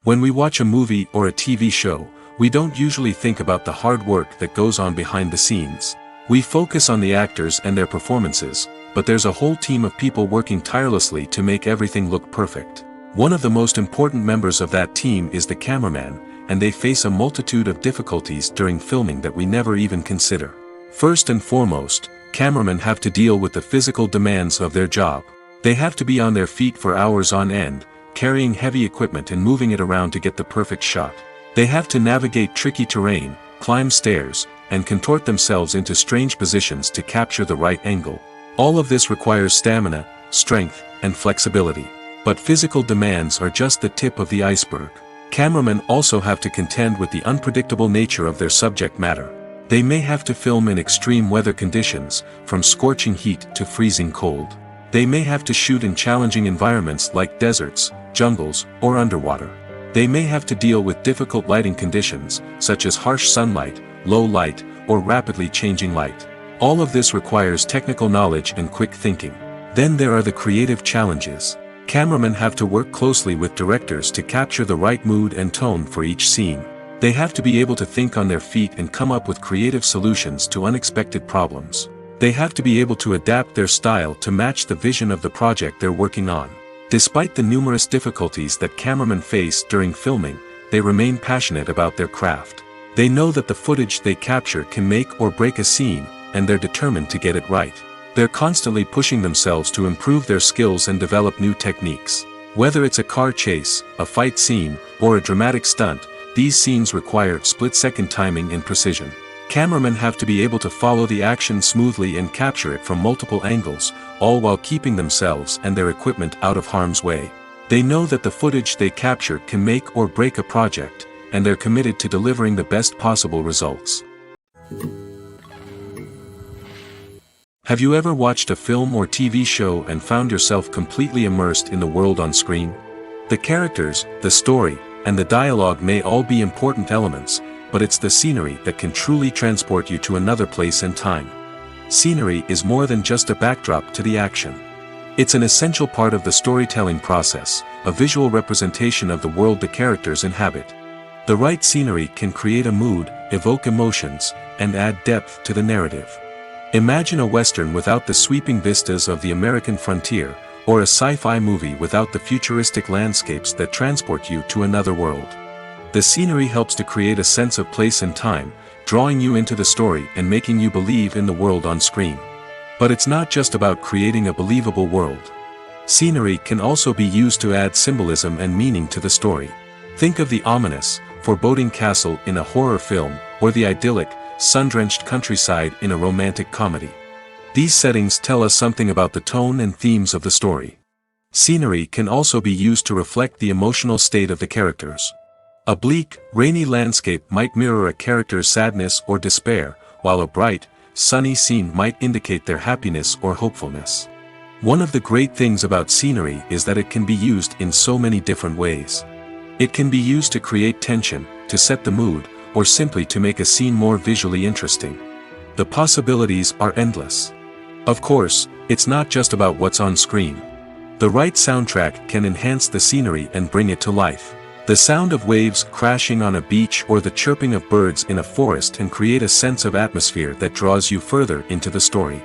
When we watch a movie or a TV show, we don't usually think about the hard work that goes on behind the scenes. We focus on the actors and their performances, but there's a whole team of people working tirelessly to make everything look perfect. One of the most important members of that team is the cameraman, and they face a multitude of difficulties during filming that we never even consider. First and foremost, cameramen have to deal with the physical demands of their job. They have to be on their feet for hours on end, carrying heavy equipment and moving it around to get the perfect shot. They have to navigate tricky terrain, climb stairs, and contort themselves into strange positions to capture the right angle. All of this requires stamina, strength, and flexibility. But physical demands are just the tip of the iceberg. Cameramen also have to contend with the unpredictable nature of their subject matter. They may have to film in extreme weather conditions, from scorching heat to freezing cold. They may have to shoot in challenging environments like deserts, jungles, or underwater. They may have to deal with difficult lighting conditions, such as harsh sunlight, low light, or rapidly changing light. All of this requires technical knowledge and quick thinking. Then there are the creative challenges. Cameramen have to work closely with directors to capture the right mood and tone for each scene. They have to be able to think on their feet and come up with creative solutions to unexpected problems. They have to be able to adapt their style to match the vision of the project they're working on. Despite the numerous difficulties that cameramen face during filming, they remain passionate about their craft. They know that the footage they capture can make or break a scene, and they're determined to get it right. They're constantly pushing themselves to improve their skills and develop new techniques. Whether it's a car chase, a fight scene, or a dramatic stunt, these scenes require split-second timing and precision. Cameramen have to be able to follow the action smoothly and capture it from multiple angles, all while keeping themselves and their equipment out of harm's way. They know that the footage they capture can make or break a project, and they're committed to delivering the best possible results. Have you ever watched a film or TV show and found yourself completely immersed in the world on screen? The characters, the story, and the dialogue may all be important elements, but it's the scenery that can truly transport you to another place and time. Scenery is more than just a backdrop to the action. It's an essential part of the storytelling process, a visual representation of the world the characters inhabit. The right scenery can create a mood, evoke emotions, and add depth to the narrative. Imagine a Western without the sweeping vistas of the American frontier, or a sci-fi movie without the futuristic landscapes that transport you to another world. The scenery helps to create a sense of place and time, drawing you into the story and making you believe in the world on screen. But it's not just about creating a believable world. Scenery can also be used to add symbolism and meaning to the story. Think of the ominous, foreboding castle in a horror film, or the idyllic, sun-drenched countryside in a romantic comedy. These settings tell us something about the tone and themes of the story. Scenery can also be used to reflect the emotional state of the characters. A bleak, rainy landscape might mirror a character's sadness or despair, while a bright, sunny scene might indicate their happiness or hopefulness. One of the great things about scenery is that it can be used in so many different ways. It can be used to create tension, to set the mood, or simply to make a scene more visually interesting. The possibilities are endless. Of course, it's not just about what's on screen. The right soundtrack can enhance the scenery and bring it to life. The sound of waves crashing on a beach or the chirping of birds in a forest can create a sense of atmosphere that draws you further into the story.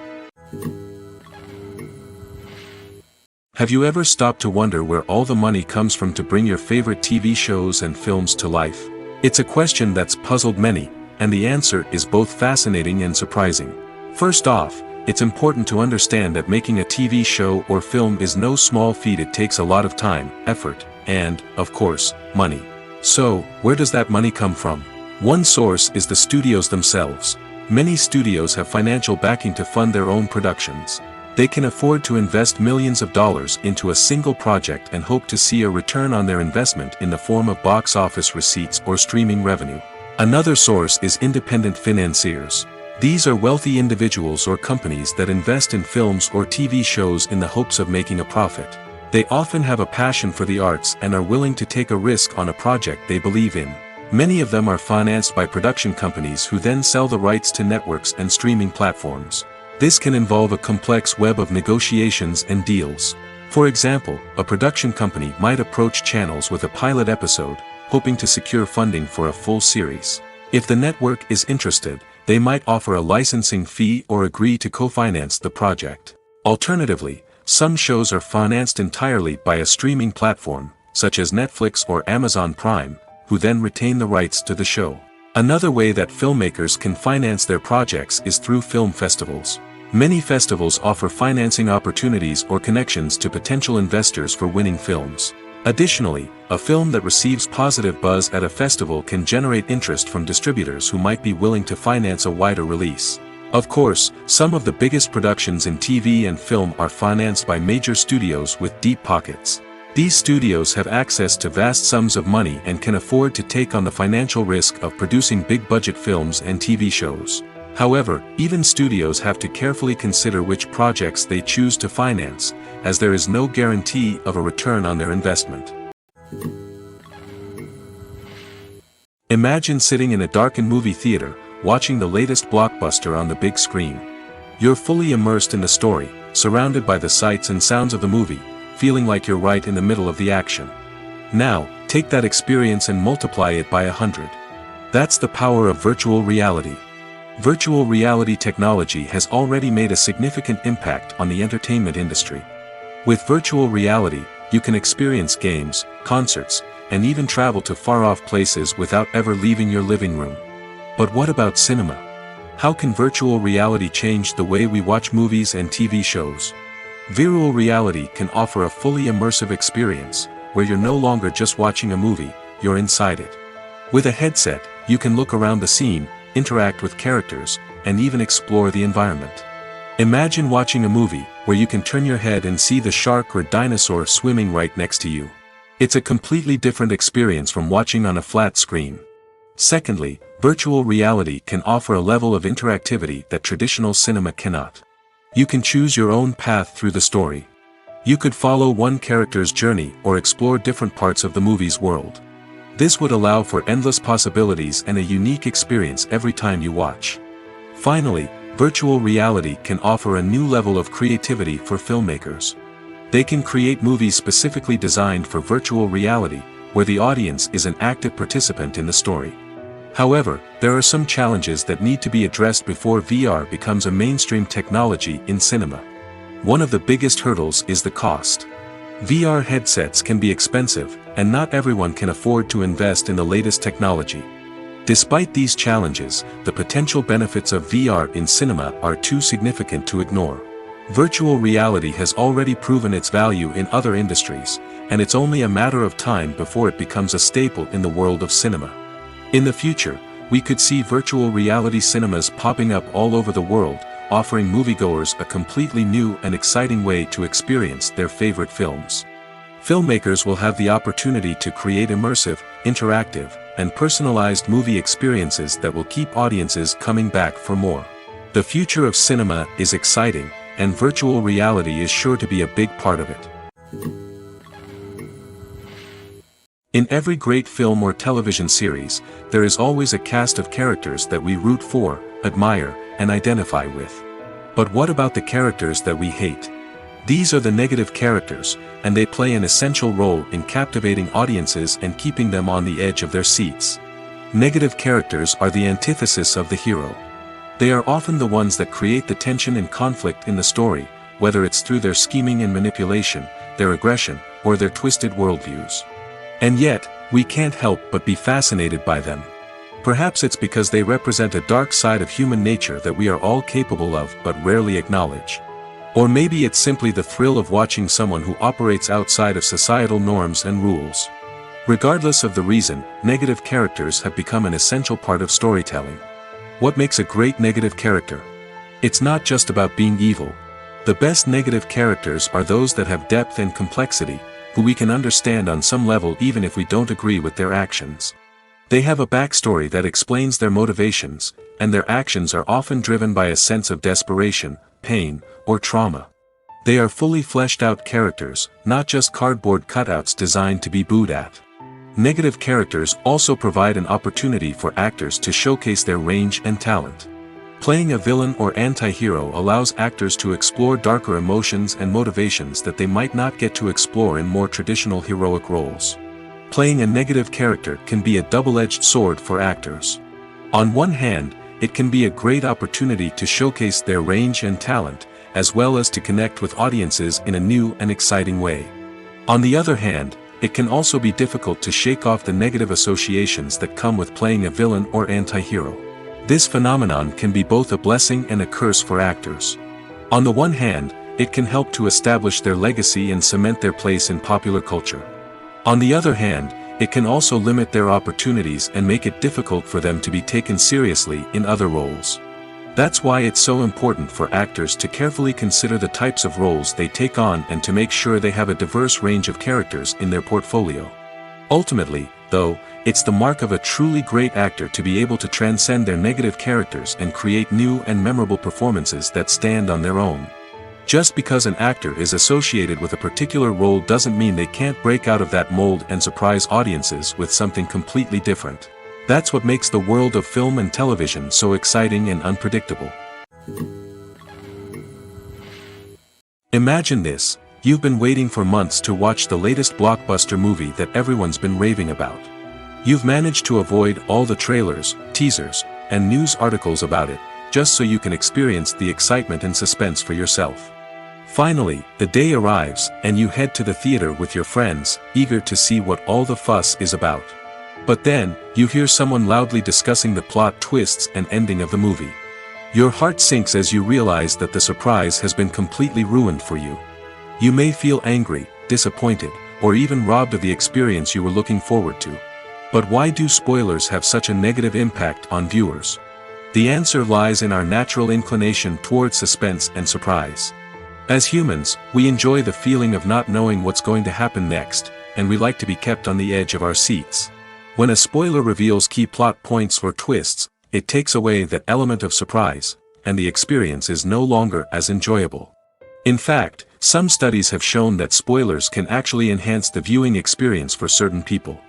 Have you ever stopped to wonder where all the money comes from to bring your favorite TV shows and films to life? It's a question that's puzzled many, and the answer is both fascinating and surprising. First off, it's important to understand that making a TV show or film is no small feat. It takes a lot of time, effort, and, of course, money. So, where does that money come from? One source is the studios themselves. Many studios have financial backing to fund their own productions. They can afford to invest millions of dollars into a single project and hope to see a return on their investment in the form of box office receipts or streaming revenue. Another source is independent financiers. These are wealthy individuals or companies that invest in films or TV shows in the hopes of making a profit. They often have a passion for the arts and are willing to take a risk on a project they believe in. Many of them are financed by production companies who then sell the rights to networks and streaming platforms. This can involve a complex web of negotiations and deals. For example, a production company might approach channels with a pilot episode, hoping to secure funding for a full series. If the network is interested, they might offer a licensing fee or agree to co-finance the project. Alternatively, some shows are financed entirely by a streaming platform, such as Netflix or Amazon Prime, who then retain the rights to the show. Another way that filmmakers can finance their projects is through film festivals. Many festivals offer financing opportunities or connections to potential investors for winning films. Additionally, a film that receives positive buzz at a festival can generate interest from distributors who might be willing to finance a wider release. Of course, some of the biggest productions in TV and film are financed by major studios with deep pockets. These studios have access to vast sums of money and can afford to take on the financial risk of producing big-budget films and TV shows. However, even studios have to carefully consider which projects they choose to finance, as there is no guarantee of a return on their investment. Imagine sitting in a darkened movie theater, watching the latest blockbuster on the big screen. You're fully immersed in the story, surrounded by the sights and sounds of the movie, feeling like you're right in the middle of the action. Now, take that experience and multiply it by 100. That's the power of virtual reality. Virtual reality technology has already made a significant impact on the entertainment industry. With virtual reality, you can experience games, concerts, and even travel to far-off places without ever leaving your living room. But what about cinema? How can virtual reality change the way we watch movies and TV shows? Virtual reality can offer a fully immersive experience, where you're no longer just watching a movie, you're inside it. With a headset, you can look around the scene, interact with characters, and even explore the environment. Imagine watching a movie where you can turn your head and see the shark or dinosaur swimming right next to you. It's a completely different experience from watching on a flat screen. Secondly, virtual reality can offer a level of interactivity that traditional cinema cannot. You can choose your own path through the story. You could follow one character's journey or explore different parts of the movie's world. This would allow for endless possibilities and a unique experience every time you watch. Finally, virtual reality can offer a new level of creativity for filmmakers. They can create movies specifically designed for virtual reality, where the audience is an active participant in the story. However, there are some challenges that need to be addressed before VR becomes a mainstream technology in cinema. One of the biggest hurdles is the cost. VR headsets can be expensive, and not everyone can afford to invest in the latest technology. Despite these challenges, the potential benefits of VR in cinema are too significant to ignore. Virtual reality has already proven its value in other industries, and it's only a matter of time before it becomes a staple in the world of cinema. In the future, we could see virtual reality cinemas popping up all over the world, offering moviegoers a completely new and exciting way to experience their favorite films. Filmmakers will have the opportunity to create immersive, interactive, and personalized movie experiences that will keep audiences coming back for more. The future of cinema is exciting, and virtual reality is sure to be a big part of it. In every great film or television series, there is always a cast of characters that we root for, admire, and identify with. But what about the characters that we hate? These are the negative characters, and they play an essential role in captivating audiences and keeping them on the edge of their seats. Negative characters are the antithesis of the hero. They are often the ones that create the tension and conflict in the story, whether it's through their scheming and manipulation, their aggression, or their twisted worldviews. And yet, we can't help but be fascinated by them. Perhaps it's because they represent a dark side of human nature that we are all capable of but rarely acknowledge. Or maybe it's simply the thrill of watching someone who operates outside of societal norms and rules. Regardless of the reason, negative characters have become an essential part of storytelling. What makes a great negative character? It's not just about being evil. The best negative characters are those that have depth and complexity, who we can understand on some level even if we don't agree with their actions. They have a backstory that explains their motivations, and their actions are often driven by a sense of desperation, pain, or trauma. They are fully fleshed out characters, not just cardboard cutouts designed to be booed at. Negative characters also provide an opportunity for actors to showcase their range and talent. Playing a villain or anti-hero allows actors to explore darker emotions and motivations that they might not get to explore in more traditional heroic roles. Playing a negative character can be a double-edged sword for actors. On one hand, it can be a great opportunity to showcase their range and talent, as well as to connect with audiences in a new and exciting way. On the other hand, it can also be difficult to shake off the negative associations that come with playing a villain or anti-hero. This phenomenon can be both a blessing and a curse for actors. On the one hand, it can help to establish their legacy and cement their place in popular culture. On the other hand, it can also limit their opportunities and make it difficult for them to be taken seriously in other roles. That's why it's so important for actors to carefully consider the types of roles they take on and to make sure they have a diverse range of characters in their portfolio. Ultimately, though, it's the mark of a truly great actor to be able to transcend their negative characters and create new and memorable performances that stand on their own. Just because an actor is associated with a particular role doesn't mean they can't break out of that mold and surprise audiences with something completely different. That's what makes the world of film and television so exciting and unpredictable. Imagine this: you've been waiting for months to watch the latest blockbuster movie that everyone's been raving about. You've managed to avoid all the trailers, teasers, and news articles about it, just so you can experience the excitement and suspense for yourself. Finally, the day arrives, and you head to the theater with your friends, eager to see what all the fuss is about. But then, you hear someone loudly discussing the plot twists and ending of the movie. Your heart sinks as you realize that the surprise has been completely ruined for you. You may feel angry, disappointed, or even robbed of the experience you were looking forward to. But why do spoilers have such a negative impact on viewers? The answer lies in our natural inclination toward suspense and surprise. As humans, we enjoy the feeling of not knowing what's going to happen next, and we like to be kept on the edge of our seats. When a spoiler reveals key plot points or twists, it takes away that element of surprise, and the experience is no longer as enjoyable. In fact, some studies have shown that spoilers can actually enhance the viewing experience for certain people.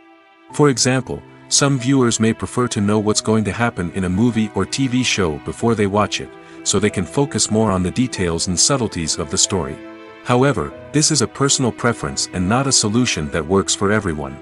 For example, some viewers may prefer to know what's going to happen in a movie or TV show before they watch it, so they can focus more on the details and subtleties of the story. However, this is a personal preference and not a solution that works for everyone.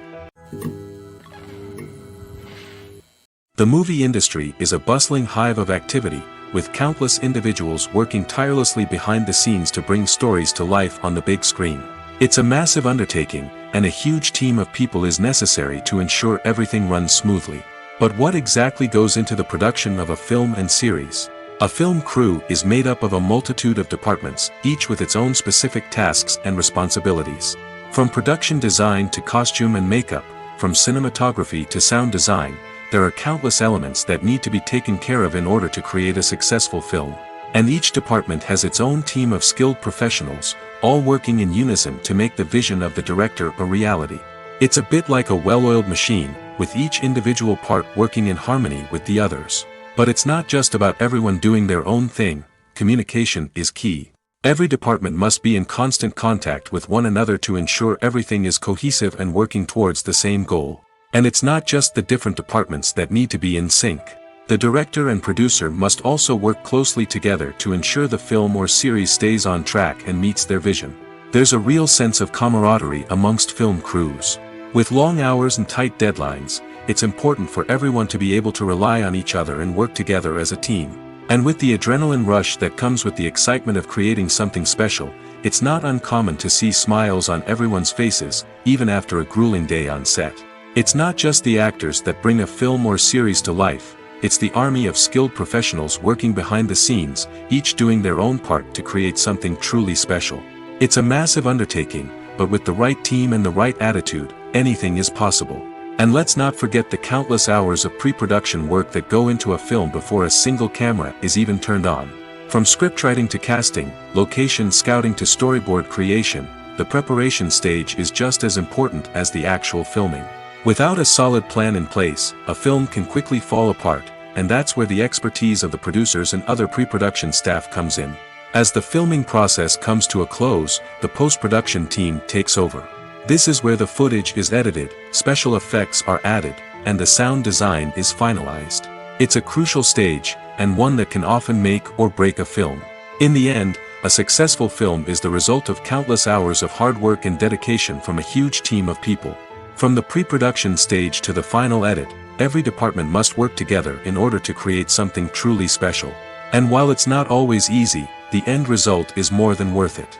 The movie industry is a bustling hive of activity, with countless individuals working tirelessly behind the scenes to bring stories to life on the big screen. It's a massive undertaking, and a huge team of people is necessary to ensure everything runs smoothly. But what exactly goes into the production of a film and series? A film crew is made up of a multitude of departments, each with its own specific tasks and responsibilities. From production design to costume and makeup, from cinematography to sound design, there are countless elements that need to be taken care of in order to create a successful film. And each department has its own team of skilled professionals, all working in unison to make the vision of the director a reality. It's a bit like a well-oiled machine, with each individual part working in harmony with the others. But it's not just about everyone doing their own thing. Communication is key. Every department must be in constant contact with one another to ensure everything is cohesive and working towards the same goal. And it's not just the different departments that need to be in sync. The director and producer must also work closely together to ensure the film or series stays on track and meets their vision. There's a real sense of camaraderie amongst film crews. With long hours and tight deadlines, it's important for everyone to be able to rely on each other and work together as a team. And with the adrenaline rush that comes with the excitement of creating something special, it's not uncommon to see smiles on everyone's faces, even after a grueling day on set. It's not just the actors that bring a film or series to life, it's the army of skilled professionals working behind the scenes, each doing their own part to create something truly special. It's a massive undertaking, but with the right team and the right attitude, anything is possible. And let's not forget the countless hours of pre-production work that go into a film before a single camera is even turned on. From scriptwriting to casting, location scouting to storyboard creation, the preparation stage is just as important as the actual filming. Without a solid plan in place, a film can quickly fall apart, and that's where the expertise of the producers and other pre-production staff comes in. As the filming process comes to a close, the post-production team takes over. This is where the footage is edited, special effects are added, and the sound design is finalized. It's a crucial stage, and one that can often make or break a film. In the end, a successful film is the result of countless hours of hard work and dedication from a huge team of people. From the pre-production stage to the final edit, every department must work together in order to create something truly special. And while it's not always easy, the end result is more than worth it.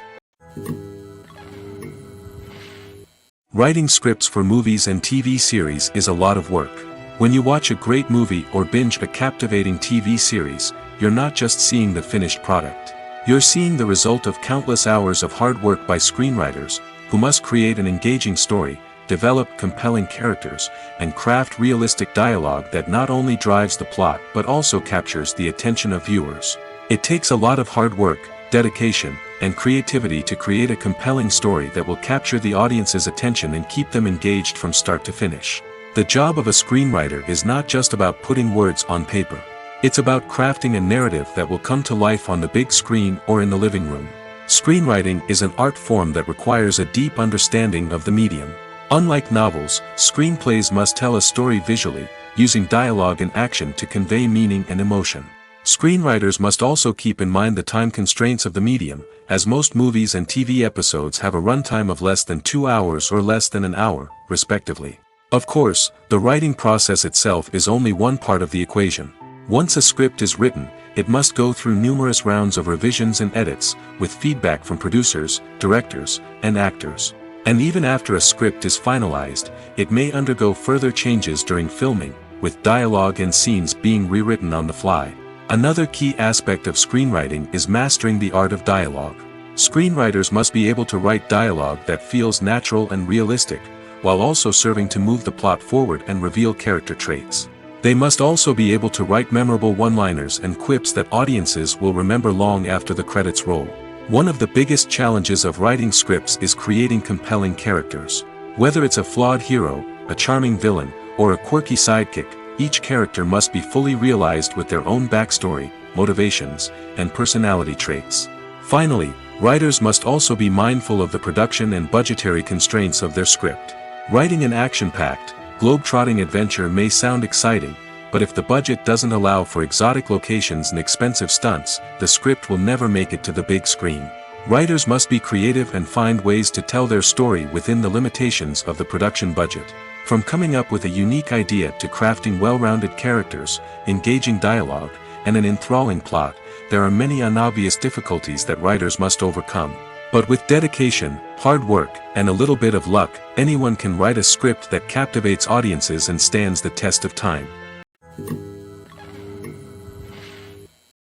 Writing scripts for movies and TV series is a lot of work. When you watch a great movie or binge a captivating TV series, you're not just seeing the finished product. You're seeing the result of countless hours of hard work by screenwriters, who must create an engaging story, develop compelling characters, and craft realistic dialogue that not only drives the plot but also captures the attention of viewers. It takes a lot of hard work, dedication, and creativity to create a compelling story that will capture the audience's attention and keep them engaged from start to finish. The job of a screenwriter is not just about putting words on paper. It's about crafting a narrative that will come to life on the big screen or in the living room. Screenwriting is an art form that requires a deep understanding of the medium. Unlike novels, screenplays must tell a story visually, using dialogue and action to convey meaning and emotion. Screenwriters must also keep in mind the time constraints of the medium, as most movies and TV episodes have a runtime of less than 2 hours or less than an hour, respectively. Of course, the writing process itself is only one part of the equation. Once a script is written, it must go through numerous rounds of revisions and edits, with feedback from producers, directors, and actors. And even after a script is finalized, it may undergo further changes during filming, with dialogue and scenes being rewritten on the fly. Another key aspect of screenwriting is mastering the art of dialogue. Screenwriters must be able to write dialogue that feels natural and realistic, while also serving to move the plot forward and reveal character traits. They must also be able to write memorable one-liners and quips that audiences will remember long after the credits roll. One of the biggest challenges of writing scripts is creating compelling characters. Whether it's a flawed hero, a charming villain, or a quirky sidekick, each character must be fully realized with their own backstory, motivations, and personality traits. Finally, writers must also be mindful of the production and budgetary constraints of their script. Writing an action-packed, globe-trotting adventure may sound exciting, but if the budget doesn't allow for exotic locations and expensive stunts, the script will never make it to the big screen. Writers must be creative and find ways to tell their story within the limitations of the production budget. From coming up with a unique idea to crafting well-rounded characters, engaging dialogue, and an enthralling plot, there are many unobvious difficulties that writers must overcome. But with dedication, hard work, and a little bit of luck, anyone can write a script that captivates audiences and stands the test of time.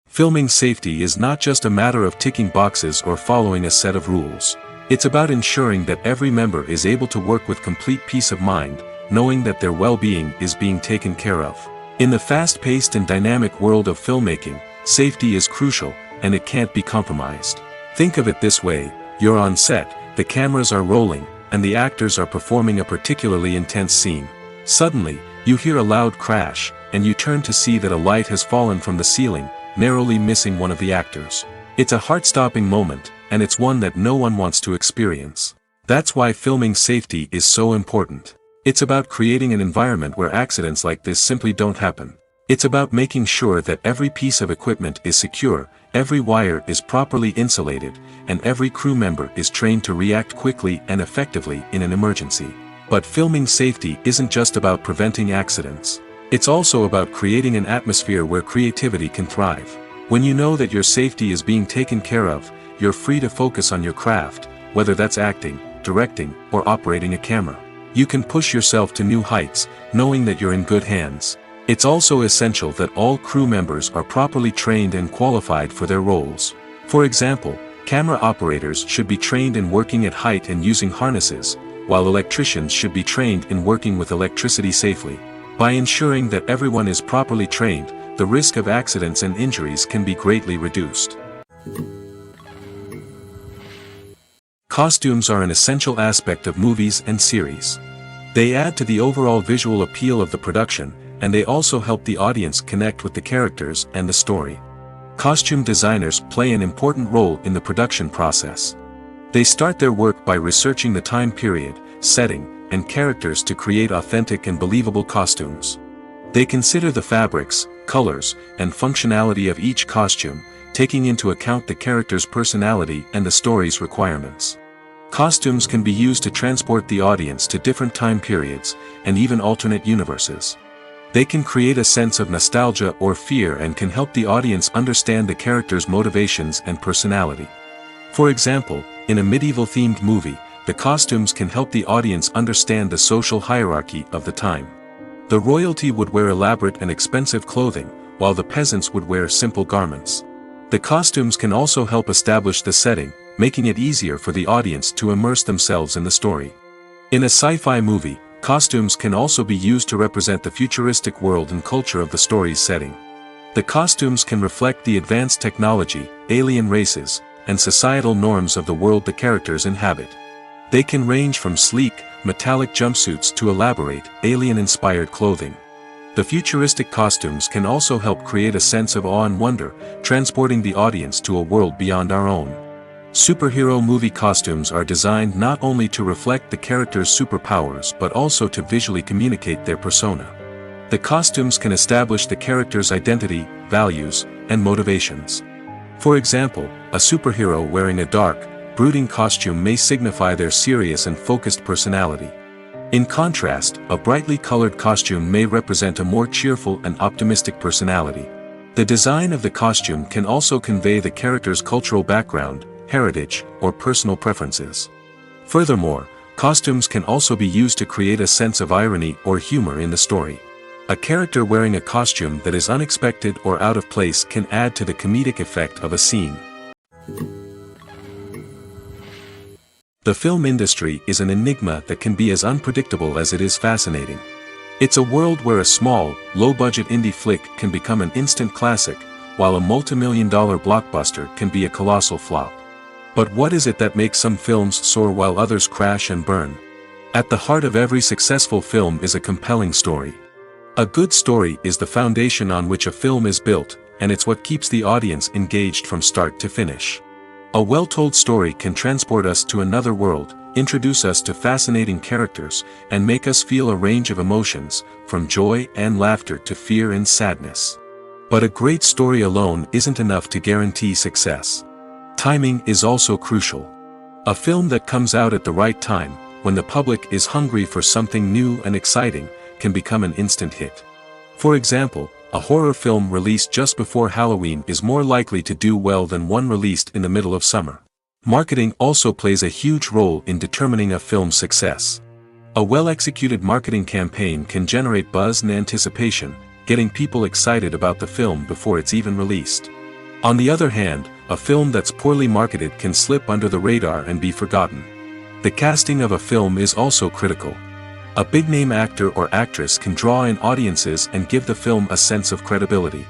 Filming safety is not just a matter of ticking boxes or following a set of rules. It's about ensuring that every member is able to work with complete peace of mind, knowing that their well-being is being taken care of. In the fast-paced and dynamic world of filmmaking, safety is crucial, and it can't be compromised. Think of it this way: you're on set, the cameras are rolling, and the actors are performing a particularly intense scene. Suddenly, you hear a loud crash, and you turn to see that a light has fallen from the ceiling, narrowly missing one of the actors. It's a heart-stopping moment, and it's one that no one wants to experience. That's why filming safety is so important. It's about creating an environment where accidents like this simply don't happen. It's about making sure that every piece of equipment is secure, every wire is properly insulated, and every crew member is trained to react quickly and effectively in an emergency. But filming safety isn't just about preventing accidents. It's also about creating an atmosphere where creativity can thrive. When you know that your safety is being taken care of, you're free to focus on your craft, whether that's acting, directing, or operating a camera. You can push yourself to new heights, knowing that you're in good hands. It's also essential that all crew members are properly trained and qualified for their roles. For example, camera operators should be trained in working at height and using harnesses, while electricians should be trained in working with electricity safely. By ensuring that everyone is properly trained, the risk of accidents and injuries can be greatly reduced. Costumes are an essential aspect of movies and series. They add to the overall visual appeal of the production, and they also help the audience connect with the characters and the story. Costume designers play an important role in the production process. They start their work by researching the time period, setting, and characters to create authentic and believable costumes. They consider the fabrics, colors, and functionality of each costume, taking into account the character's personality and the story's requirements. Costumes can be used to transport the audience to different time periods, and even alternate universes. They can create a sense of nostalgia or fear and can help the audience understand the character's motivations and personality. For example, in a medieval-themed movie, the costumes can help the audience understand the social hierarchy of the time. The royalty would wear elaborate and expensive clothing, while the peasants would wear simple garments. The costumes can also help establish the setting, making it easier for the audience to immerse themselves in the story. In a sci-fi movie, costumes can also be used to represent the futuristic world and culture of the story's setting. The costumes can reflect the advanced technology, alien races, and societal norms of the world the characters inhabit. They can range from sleek, metallic jumpsuits to elaborate, alien-inspired clothing. The futuristic costumes can also help create a sense of awe and wonder, transporting the audience to a world beyond our own. Superhero movie costumes are designed not only to reflect the character's superpowers but also to visually communicate their persona. The costumes can establish the character's identity, values, and motivations. For example, a superhero wearing a dark, brooding costume may signify their serious and focused personality. In contrast, a brightly colored costume may represent a more cheerful and optimistic personality. The design of the costume can also convey the character's cultural background, heritage, or personal preferences. Furthermore, costumes can also be used to create a sense of irony or humor in the story. A character wearing a costume that is unexpected or out of place can add to the comedic effect of a scene. The film industry is an enigma that can be as unpredictable as it is fascinating. It's a world where a small, low-budget indie flick can become an instant classic, while a multi-million-dollar blockbuster can be a colossal flop. But what is it that makes some films soar while others crash and burn? At the heart of every successful film is a compelling story. A good story is the foundation on which a film is built, and it's what keeps the audience engaged from start to finish. A well-told story can transport us to another world, introduce us to fascinating characters, and make us feel a range of emotions, from joy and laughter to fear and sadness. But a great story alone isn't enough to guarantee success. Timing is also crucial. A film that comes out at the right time, when the public is hungry for something new and exciting, can become an instant hit. For example, a horror film released just before Halloween is more likely to do well than one released in the middle of summer. Marketing also plays a huge role in determining a film's success. A well-executed marketing campaign can generate buzz and anticipation, getting people excited about the film before it's even released. On the other hand, a film that's poorly marketed can slip under the radar and be forgotten. The casting of a film is also critical. A big-name actor or actress can draw in audiences and give the film a sense of credibility.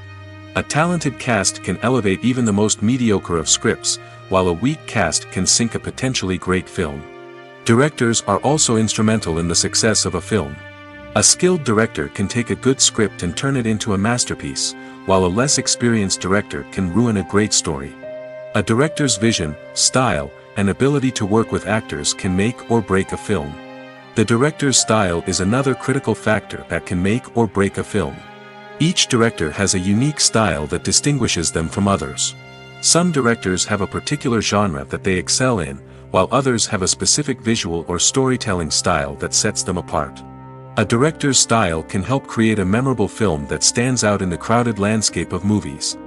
A talented cast can elevate even the most mediocre of scripts, while a weak cast can sink a potentially great film. Directors are also instrumental in the success of a film. A skilled director can take a good script and turn it into a masterpiece, while a less experienced director can ruin a great story. A director's vision, style, and ability to work with actors can make or break a film. The director's style is another critical factor that can make or break a film. Each director has a unique style that distinguishes them from others. Some directors have a particular genre that they excel in, while others have a specific visual or storytelling style that sets them apart. A director's style can help create a memorable film that stands out in the crowded landscape of movies.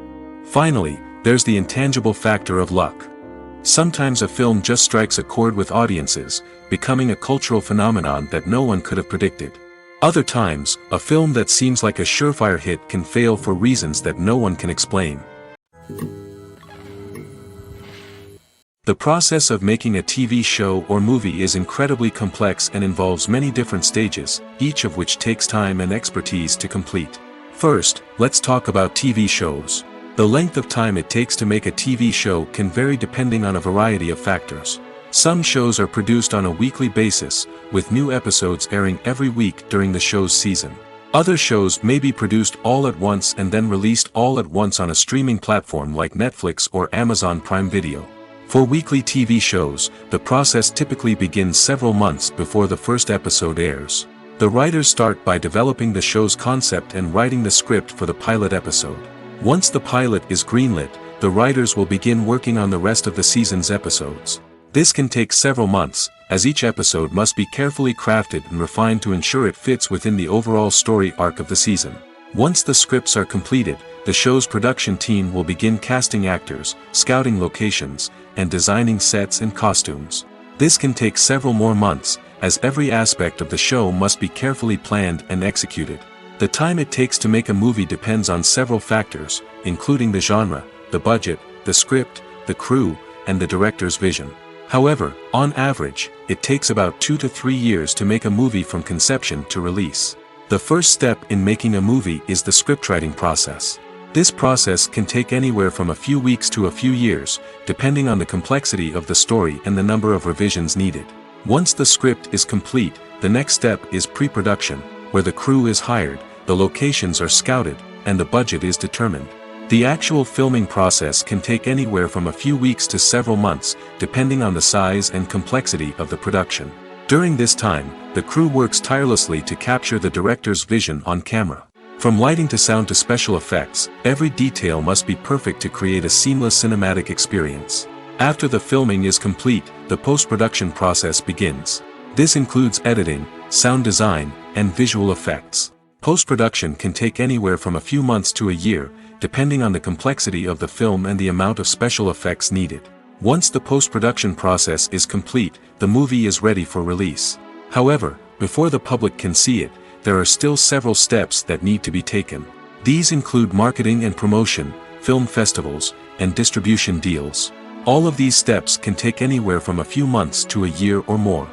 Finally, there's the intangible factor of luck. Sometimes a film just strikes a chord with audiences, becoming a cultural phenomenon that no one could have predicted. Other times, a film that seems like a surefire hit can fail for reasons that no one can explain. The process of making a TV show or movie is incredibly complex and involves many different stages, each of which takes time and expertise to complete. First, let's talk about TV shows. The length of time it takes to make a TV show can vary depending on a variety of factors. Some shows are produced on a weekly basis, with new episodes airing every week during the show's season. Other shows may be produced all at once and then released all at once on a streaming platform like Netflix or Amazon Prime Video. For weekly TV shows, the process typically begins several months before the first episode airs. The writers start by developing the show's concept and writing the script for the pilot episode. Once the pilot is greenlit, the writers will begin working on the rest of the season's episodes. This can take several months, as each episode must be carefully crafted and refined to ensure it fits within the overall story arc of the season. Once the scripts are completed, the show's production team will begin casting actors, scouting locations, and designing sets and costumes. This can take several more months, as every aspect of the show must be carefully planned and executed. The time it takes to make a movie depends on several factors, including the genre, the budget, the script, the crew, and the director's vision. However, on average, it takes about 2 to 3 years to make a movie from conception to release. The first step in making a movie is the scriptwriting process. This process can take anywhere from a few weeks to a few years, depending on the complexity of the story and the number of revisions needed. Once the script is complete, the next step is pre-production, where the crew is hired, the locations are scouted, and the budget is determined. The actual filming process can take anywhere from a few weeks to several months, depending on the size and complexity of the production. During this time, the crew works tirelessly to capture the director's vision on camera. From lighting to sound to special effects, every detail must be perfect to create a seamless cinematic experience. After the filming is complete, the post-production process begins. This includes editing, sound design, and visual effects. Post-production can take anywhere from a few months to a year, depending on the complexity of the film and the amount of special effects needed. Once the post-production process is complete, the movie is ready for release. However, before the public can see it, there are still several steps that need to be taken. These include marketing and promotion, film festivals, and distribution deals. All of these steps can take anywhere from a few months to a year or more.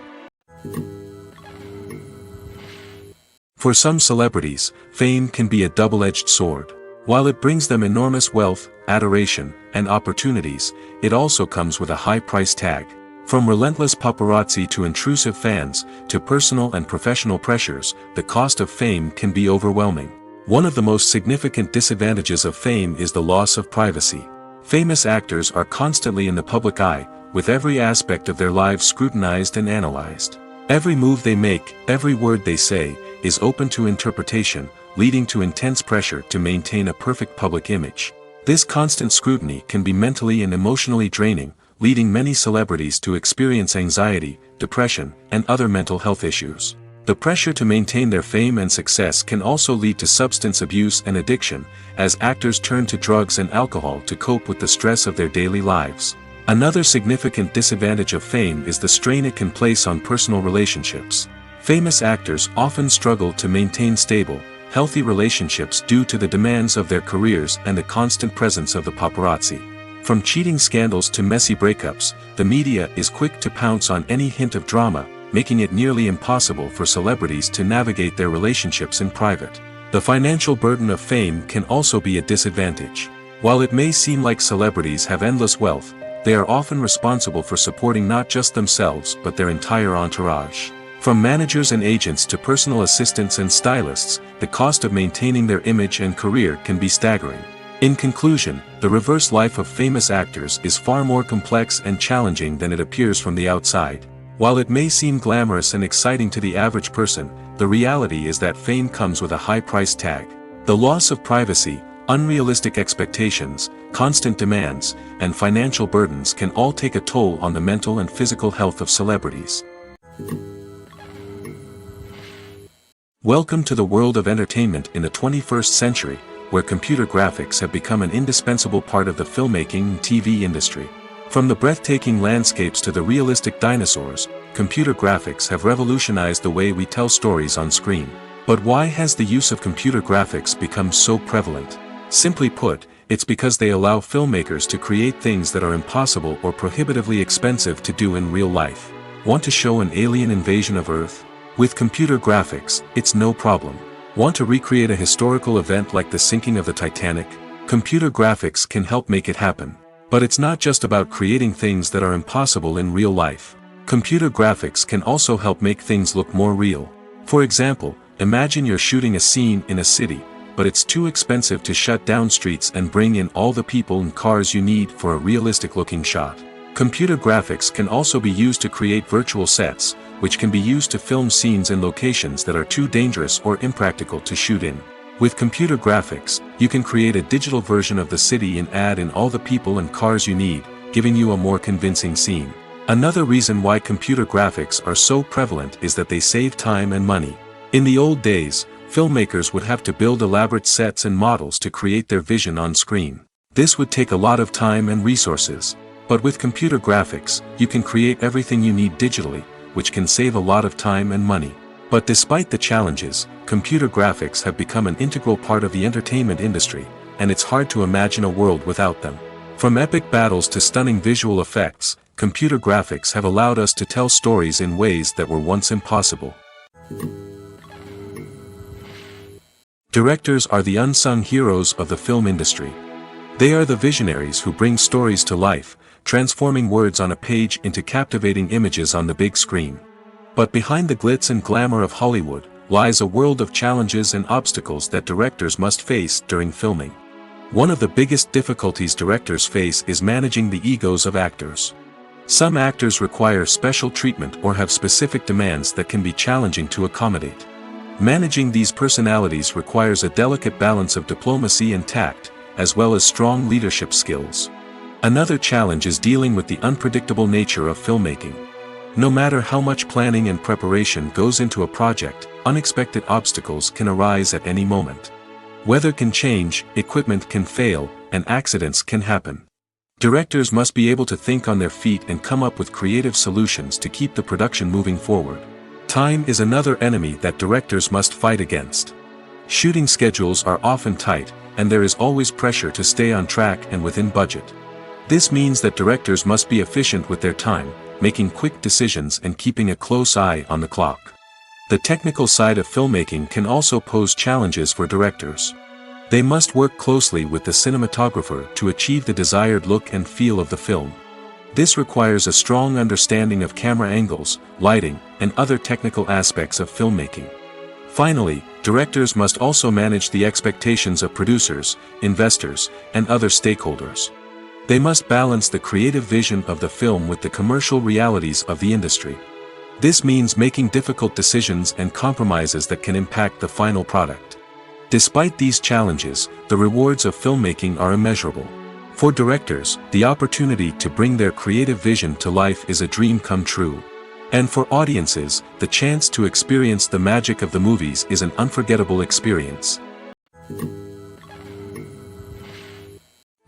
For some celebrities, fame can be a double-edged sword. While it brings them enormous wealth, adoration, and opportunities, it also comes with a high price tag. From relentless paparazzi to intrusive fans, to personal and professional pressures, the cost of fame can be overwhelming. One of the most significant disadvantages of fame is the loss of privacy. Famous actors are constantly in the public eye, with every aspect of their lives scrutinized and analyzed. Every move they make, every word they say, is open to interpretation, leading to intense pressure to maintain a perfect public image. This constant scrutiny can be mentally and emotionally draining, leading many celebrities to experience anxiety, depression, and other mental health issues. The pressure to maintain their fame and success can also lead to substance abuse and addiction, as actors turn to drugs and alcohol to cope with the stress of their daily lives. Another significant disadvantage of fame is the strain it can place on personal relationships. Famous actors often struggle to maintain stable, healthy relationships due to the demands of their careers and the constant presence of the paparazzi. From cheating scandals to messy breakups, the media is quick to pounce on any hint of drama, making it nearly impossible for celebrities to navigate their relationships in private. The financial burden of fame can also be a disadvantage. While it may seem like celebrities have endless wealth, they are often responsible for supporting not just themselves but their entire entourage. From managers and agents to personal assistants and stylists, the cost of maintaining their image and career can be staggering. In conclusion, the reverse life of famous actors is far more complex and challenging than it appears from the outside. While it may seem glamorous and exciting to the average person, the reality is that fame comes with a high price tag. The loss of privacy, unrealistic expectations, constant demands, and financial burdens can all take a toll on the mental and physical health of celebrities. Welcome to the world of entertainment in the 21st century, where computer graphics have become an indispensable part of the filmmaking and TV industry. From the breathtaking landscapes to the realistic dinosaurs, computer graphics have revolutionized the way we tell stories on screen. But why has the use of computer graphics become so prevalent? Simply put, it's because they allow filmmakers to create things that are impossible or prohibitively expensive to do in real life. Want to show an alien invasion of Earth? With computer graphics, it's no problem. Want to recreate a historical event like the sinking of the Titanic? Computer graphics can help make it happen. But it's not just about creating things that are impossible in real life. Computer graphics can also help make things look more real. For example, imagine you're shooting a scene in a city, but it's too expensive to shut down streets and bring in all the people and cars you need for a realistic-looking shot. Computer graphics can also be used to create virtual sets, which can be used to film scenes in locations that are too dangerous or impractical to shoot in. With computer graphics, you can create a digital version of the city and add in all the people and cars you need, giving you a more convincing scene. Another reason why computer graphics are so prevalent is that they save time and money. In the old days, filmmakers would have to build elaborate sets and models to create their vision on screen. This would take a lot of time and resources. But with computer graphics, you can create everything you need digitally, which can save a lot of time and money. But despite the challenges, computer graphics have become an integral part of the entertainment industry, and it's hard to imagine a world without them. From epic battles to stunning visual effects, computer graphics have allowed us to tell stories in ways that were once impossible. Directors are the unsung heroes of the film industry. They are the visionaries who bring stories to life, transforming words on a page into captivating images on the big screen. But behind the glitz and glamour of Hollywood, lies a world of challenges and obstacles that directors must face during filming. One of the biggest difficulties directors face is managing the egos of actors. Some actors require special treatment or have specific demands that can be challenging to accommodate. Managing these personalities requires a delicate balance of diplomacy and tact, as well as strong leadership skills. Another challenge is dealing with the unpredictable nature of filmmaking. No matter how much planning and preparation goes into a project, unexpected obstacles can arise at any moment. Weather can change, equipment can fail, and accidents can happen. Directors must be able to think on their feet and come up with creative solutions to keep the production moving forward. Time is another enemy that directors must fight against. Shooting schedules are often tight, and there is always pressure to stay on track and within budget. This means that directors must be efficient with their time, making quick decisions and keeping a close eye on the clock. The technical side of filmmaking can also pose challenges for directors. They must work closely with the cinematographer to achieve the desired look and feel of the film. This requires a strong understanding of camera angles, lighting, and other technical aspects of filmmaking. Finally, directors must also manage the expectations of producers, investors, and other stakeholders. They must balance the creative vision of the film with the commercial realities of the industry. This means making difficult decisions and compromises that can impact the final product. Despite these challenges, the rewards of filmmaking are immeasurable. For directors, the opportunity to bring their creative vision to life is a dream come true. And for audiences, the chance to experience the magic of the movies is an unforgettable experience.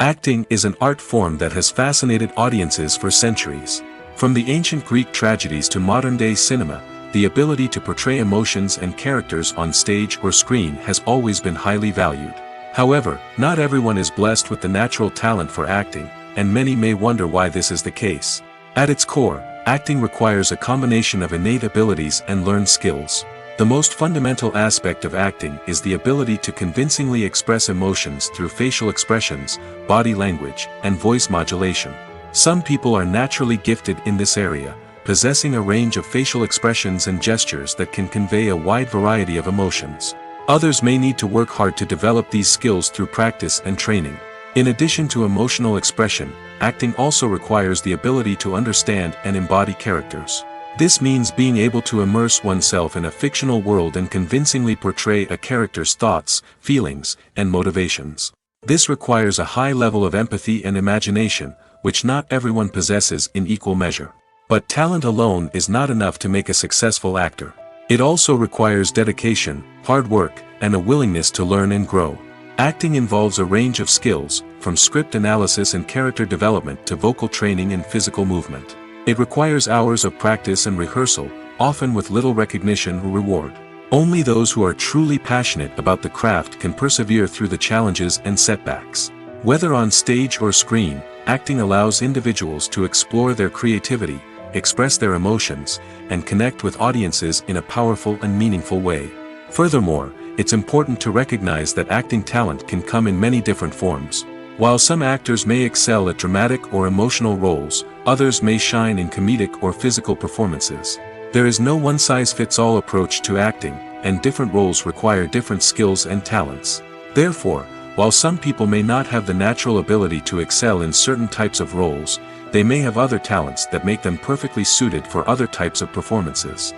Acting is an art form that has fascinated audiences for centuries. From the ancient Greek tragedies to modern-day cinema, the ability to portray emotions and characters on stage or screen has always been highly valued. However, not everyone is blessed with the natural talent for acting, and many may wonder why this is the case. At its core, acting requires a combination of innate abilities and learned skills. The most fundamental aspect of acting is the ability to convincingly express emotions through facial expressions, body language, and voice modulation. Some people are naturally gifted in this area, possessing a range of facial expressions and gestures that can convey a wide variety of emotions. Others may need to work hard to develop these skills through practice and training. In addition to emotional expression, acting also requires the ability to understand and embody characters. This means being able to immerse oneself in a fictional world and convincingly portray a character's thoughts, feelings, and motivations. This requires a high level of empathy and imagination, which not everyone possesses in equal measure. But talent alone is not enough to make a successful actor. It also requires dedication, hard work, and a willingness to learn and grow. Acting involves a range of skills, from script analysis and character development to vocal training and physical movement. It requires hours of practice and rehearsal, often with little recognition or reward. Only those who are truly passionate about the craft can persevere through the challenges and setbacks. Whether on stage or screen, acting allows individuals to explore their creativity, express their emotions, and connect with audiences in a powerful and meaningful way. Furthermore, it's important to recognize that acting talent can come in many different forms. While some actors may excel at dramatic or emotional roles, others may shine in comedic or physical performances. There is no one-size-fits-all approach to acting, and different roles require different skills and talents. Therefore, while some people may not have the natural ability to excel in certain types of roles, they may have other talents that make them perfectly suited for other types of performances.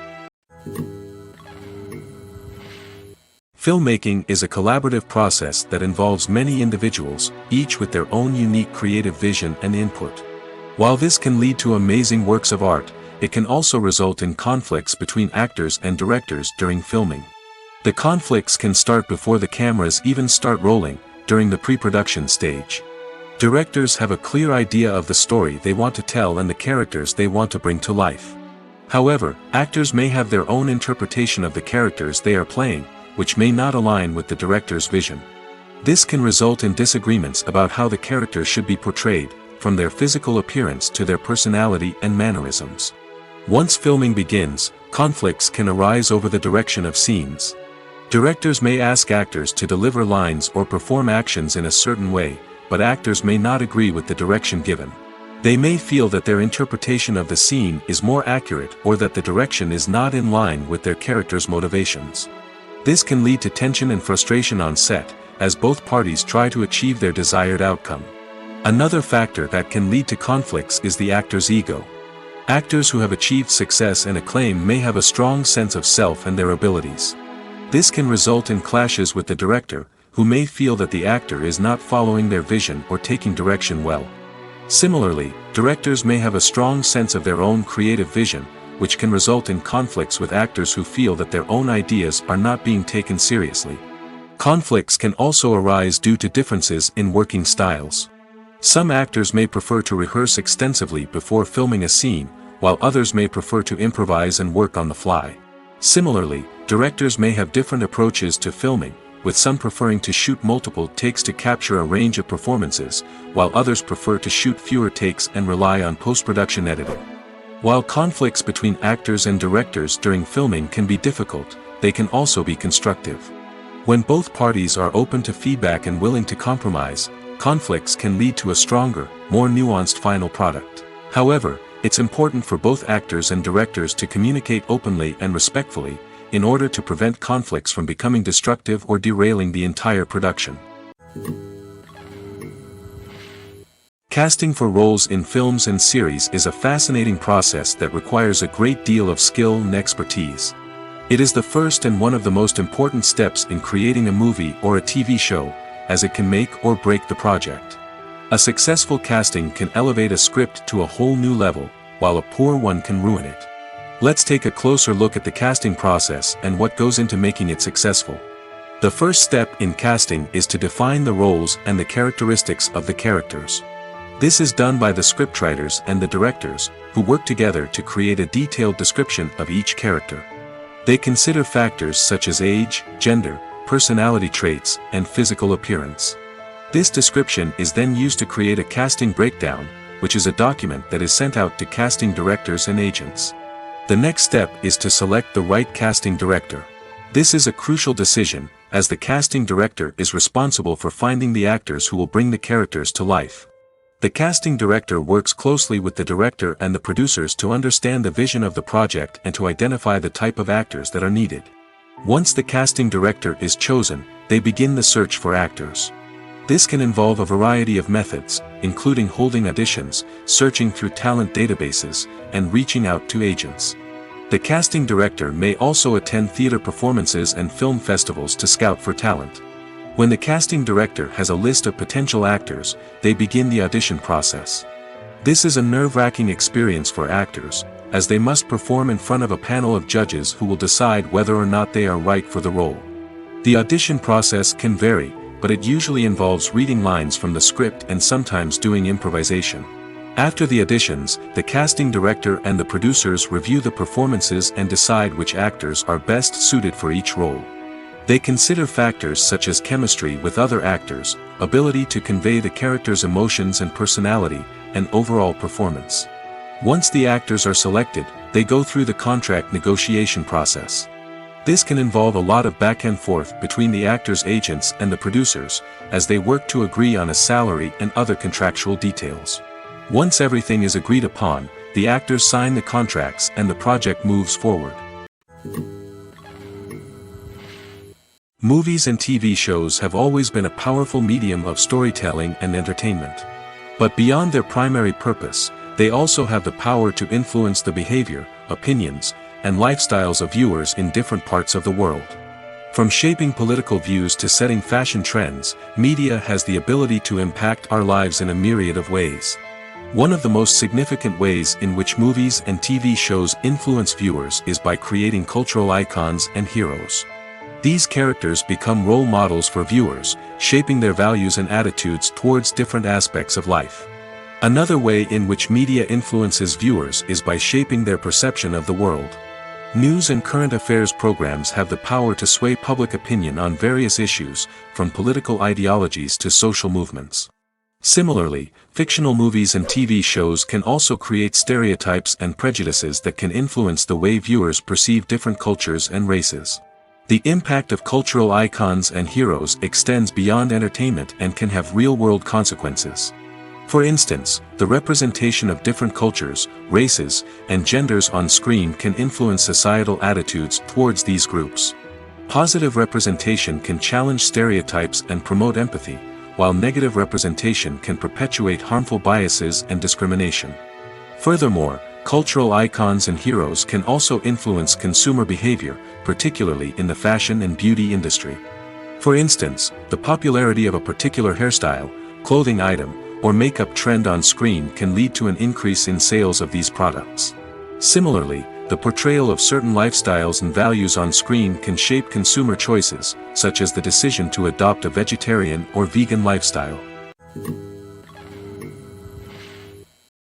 Filmmaking is a collaborative process that involves many individuals, each with their own unique creative vision and input. While this can lead to amazing works of art, it can also result in conflicts between actors and directors during filming. The conflicts can start before the cameras even start rolling, during the pre-production stage. Directors have a clear idea of the story they want to tell and the characters they want to bring to life. However, actors may have their own interpretation of the characters they are playing, which may not align with the director's vision. This can result in disagreements about how the characters should be portrayed, from their physical appearance to their personality and mannerisms. Once filming begins, conflicts can arise over the direction of scenes. Directors may ask actors to deliver lines or perform actions in a certain way, but actors may not agree with the direction given. They may feel that their interpretation of the scene is more accurate or that the direction is not in line with their character's motivations. This can lead to tension and frustration on set, as both parties try to achieve their desired outcome. Another factor that can lead to conflicts is the actor's ego. Actors who have achieved success and acclaim may have a strong sense of self and their abilities. This can result in clashes with the director, who may feel that the actor is not following their vision or taking direction well. Similarly, directors may have a strong sense of their own creative vision, which can result in conflicts with actors who feel that their own ideas are not being taken seriously. Conflicts can also arise due to differences in working styles. Some actors may prefer to rehearse extensively before filming a scene, while others may prefer to improvise and work on the fly. Similarly, directors may have different approaches to filming, with some preferring to shoot multiple takes to capture a range of performances, while others prefer to shoot fewer takes and rely on post-production editing. While conflicts between actors and directors during filming can be difficult, they can also be constructive. When both parties are open to feedback and willing to compromise, conflicts can lead to a stronger, more nuanced final product. However, it's important for both actors and directors to communicate openly and respectfully, in order to prevent conflicts from becoming destructive or derailing the entire production. Casting for roles in films and series is a fascinating process that requires a great deal of skill and expertise. It is the first and one of the most important steps in creating a movie or a TV show, as it can make or break the project. A successful casting can elevate a script to a whole new level, while a poor one can ruin it. Let's take a closer look at the casting process and what goes into making it successful. The first step in casting is to define the roles and the characteristics of the characters. This is done by the scriptwriters and the directors, who work together to create a detailed description of each character. They consider factors such as age, gender, personality traits, and physical appearance. This description is then used to create a casting breakdown, which is a document that is sent out to casting directors and agents. The next step is to select the right casting director. This is a crucial decision, as the casting director is responsible for finding the actors who will bring the characters to life. The casting director works closely with the director and the producers to understand the vision of the project and to identify the type of actors that are needed. Once the casting director is chosen, they begin the search for actors. This can involve a variety of methods, including holding auditions, searching through talent databases, and reaching out to agents. The casting director may also attend theater performances and film festivals to scout for talent. When the casting director has a list of potential actors, they begin the audition process. This is a nerve-wracking experience for actors, as they must perform in front of a panel of judges who will decide whether or not they are right for the role. The audition process can vary, but it usually involves reading lines from the script and sometimes doing improvisation. After the auditions, the casting director and the producers review the performances and decide which actors are best suited for each role. They consider factors such as chemistry with other actors, ability to convey the character's emotions and personality, and overall performance. Once the actors are selected, they go through the contract negotiation process. This can involve a lot of back and forth between the actors' agents and the producers, as they work to agree on a salary and other contractual details. Once everything is agreed upon, the actors sign the contracts and the project moves forward. Movies and TV shows have always been a powerful medium of storytelling and entertainment. But beyond their primary purpose, they also have the power to influence the behavior, opinions, and lifestyles of viewers in different parts of the world. From shaping political views to setting fashion trends, media has the ability to impact our lives in a myriad of ways. One of the most significant ways in which movies and TV shows influence viewers is by creating cultural icons and heroes. These characters become role models for viewers, shaping their values and attitudes towards different aspects of life. Another way in which media influences viewers is by shaping their perception of the world. News and current affairs programs have the power to sway public opinion on various issues, from political ideologies to social movements. Similarly, fictional movies and TV shows can also create stereotypes and prejudices that can influence the way viewers perceive different cultures and races. The impact of cultural icons and heroes extends beyond entertainment and can have real-world consequences. For instance, the representation of different cultures, races, and genders on screen can influence societal attitudes towards these groups. Positive representation can challenge stereotypes and promote empathy, while negative representation can perpetuate harmful biases and discrimination. Furthermore, cultural icons and heroes can also influence consumer behavior, particularly in the fashion and beauty industry. For instance, the popularity of a particular hairstyle, clothing item, or makeup trend on screen can lead to an increase in sales of these products. Similarly, the portrayal of certain lifestyles and values on screen can shape consumer choices, such as the decision to adopt a vegetarian or vegan lifestyle.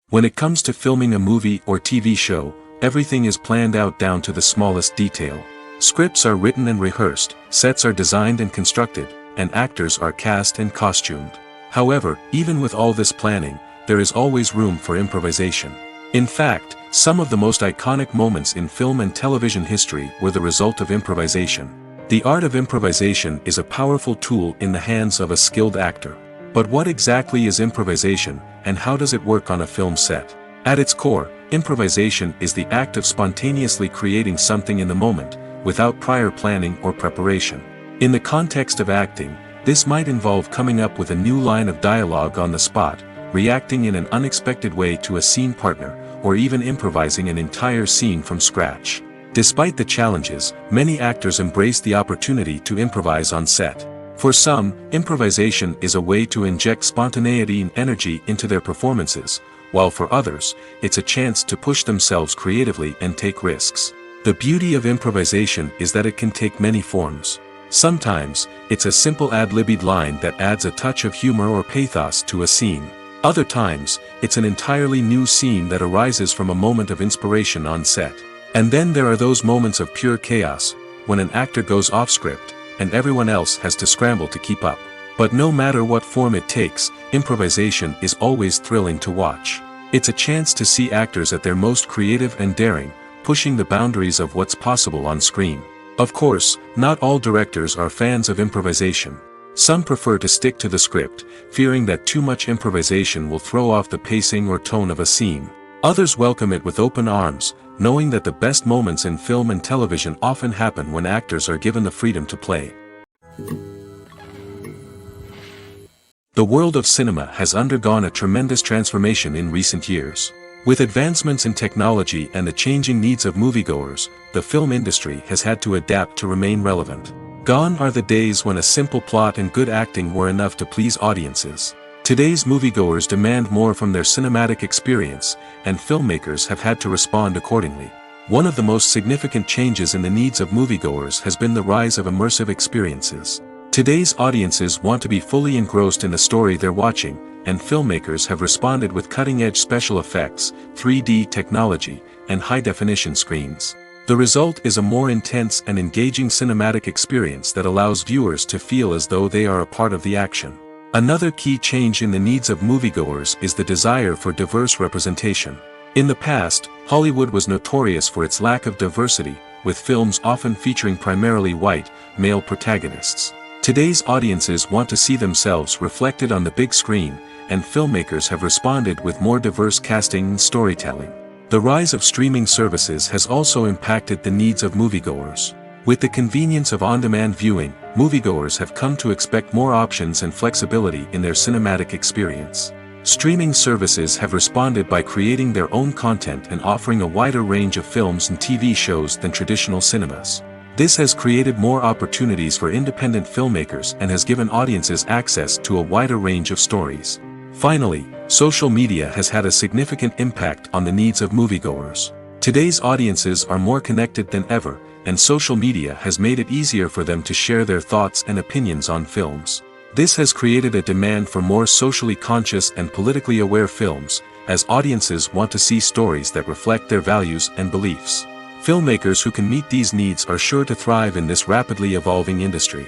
When it comes to filming a movie or TV show, everything is planned out down to the smallest detail. Scripts are written and rehearsed, sets are designed and constructed, and actors are cast and costumed. However, even with all this planning, there is always room for improvisation. In fact, some of the most iconic moments in film and television history were the result of improvisation. The art of improvisation is a powerful tool in the hands of a skilled actor. But what exactly is improvisation, and how does it work on a film set? At its core, improvisation is the act of spontaneously creating something in the moment, without prior planning or preparation. In the context of acting, this might involve coming up with a new line of dialogue on the spot, reacting in an unexpected way to a scene partner, or even improvising an entire scene from scratch. Despite the challenges, many actors embrace the opportunity to improvise on set. For some, improvisation is a way to inject spontaneity and energy into their performances, while for others, it's a chance to push themselves creatively and take risks. The beauty of improvisation is that it can take many forms. Sometimes, it's a simple ad-libbed line that adds a touch of humor or pathos to a scene. Other times, it's an entirely new scene that arises from a moment of inspiration on set. And then there are those moments of pure chaos, when an actor goes off script, and everyone else has to scramble to keep up. But no matter what form it takes, improvisation is always thrilling to watch. It's a chance to see actors at their most creative and daring, pushing the boundaries of what's possible on screen. Of course, not all directors are fans of improvisation. Some prefer to stick to the script, fearing that too much improvisation will throw off the pacing or tone of a scene. Others welcome it with open arms, knowing that the best moments in film and television often happen when actors are given the freedom to play. The world of cinema has undergone a tremendous transformation in recent years. With advancements in technology and the changing needs of moviegoers, the film industry has had to adapt to remain relevant. Gone are the days when a simple plot and good acting were enough to please audiences. Today's moviegoers demand more from their cinematic experience, and filmmakers have had to respond accordingly. One of the most significant changes in the needs of moviegoers has been the rise of immersive experiences. Today's audiences want to be fully engrossed in the story they're watching, and filmmakers have responded with cutting-edge special effects, 3D technology, and high-definition screens. The result is a more intense and engaging cinematic experience that allows viewers to feel as though they are a part of the action. Another key change in the needs of moviegoers is the desire for diverse representation. In the past, Hollywood was notorious for its lack of diversity, with films often featuring primarily white, male protagonists. Today's audiences want to see themselves reflected on the big screen, and filmmakers have responded with more diverse casting and storytelling. The rise of streaming services has also impacted the needs of moviegoers. With the convenience of on-demand viewing, moviegoers have come to expect more options and flexibility in their cinematic experience. Streaming services have responded by creating their own content and offering a wider range of films and TV shows than traditional cinemas. This has created more opportunities for independent filmmakers and has given audiences access to a wider range of stories. Finally, social media has had a significant impact on the needs of moviegoers. Today's audiences are more connected than ever, and social media has made it easier for them to share their thoughts and opinions on films. This has created a demand for more socially conscious and politically aware films, as audiences want to see stories that reflect their values and beliefs. Filmmakers who can meet these needs are sure to thrive in this rapidly evolving industry.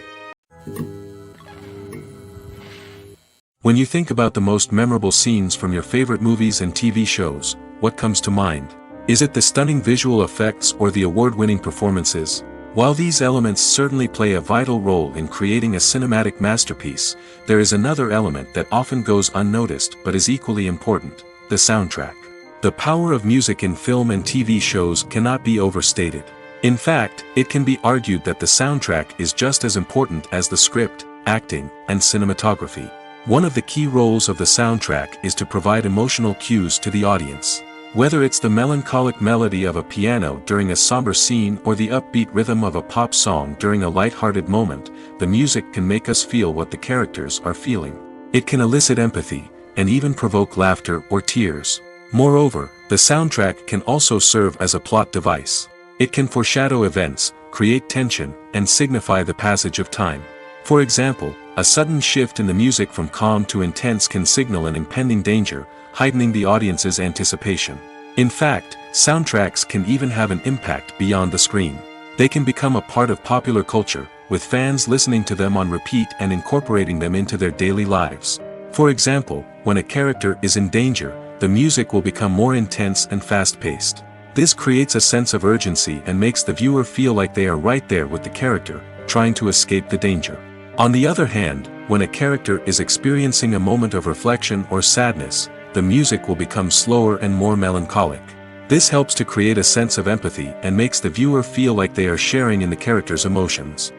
When you think about the most memorable scenes from your favorite movies and TV shows, what comes to mind? Is it the stunning visual effects or the award-winning performances? While these elements certainly play a vital role in creating a cinematic masterpiece, there is another element that often goes unnoticed but is equally important: the soundtrack. The power of music in film and TV shows cannot be overstated. In fact, it can be argued that the soundtrack is just as important as the script, acting, and cinematography. One of the key roles of the soundtrack is to provide emotional cues to the audience. Whether it's the melancholic melody of a piano during a somber scene or the upbeat rhythm of a pop song during a light-hearted moment, the music can make us feel what the characters are feeling. It can elicit empathy, and even provoke laughter or tears. Moreover, the soundtrack can also serve as a plot device. It can foreshadow events, create tension, and signify the passage of time. For example, a sudden shift in the music from calm to intense can signal an impending danger, heightening the audience's anticipation. In fact, soundtracks can even have an impact beyond the screen. They can become a part of popular culture, with fans listening to them on repeat and incorporating them into their daily lives. For example, when a character is in danger, the music will become more intense and fast-paced. This creates a sense of urgency and makes the viewer feel like they are right there with the character, trying to escape the danger. On the other hand, when a character is experiencing a moment of reflection or sadness, the music will become slower and more melancholic. This helps to create a sense of empathy and makes the viewer feel like they are sharing in the character's emotions.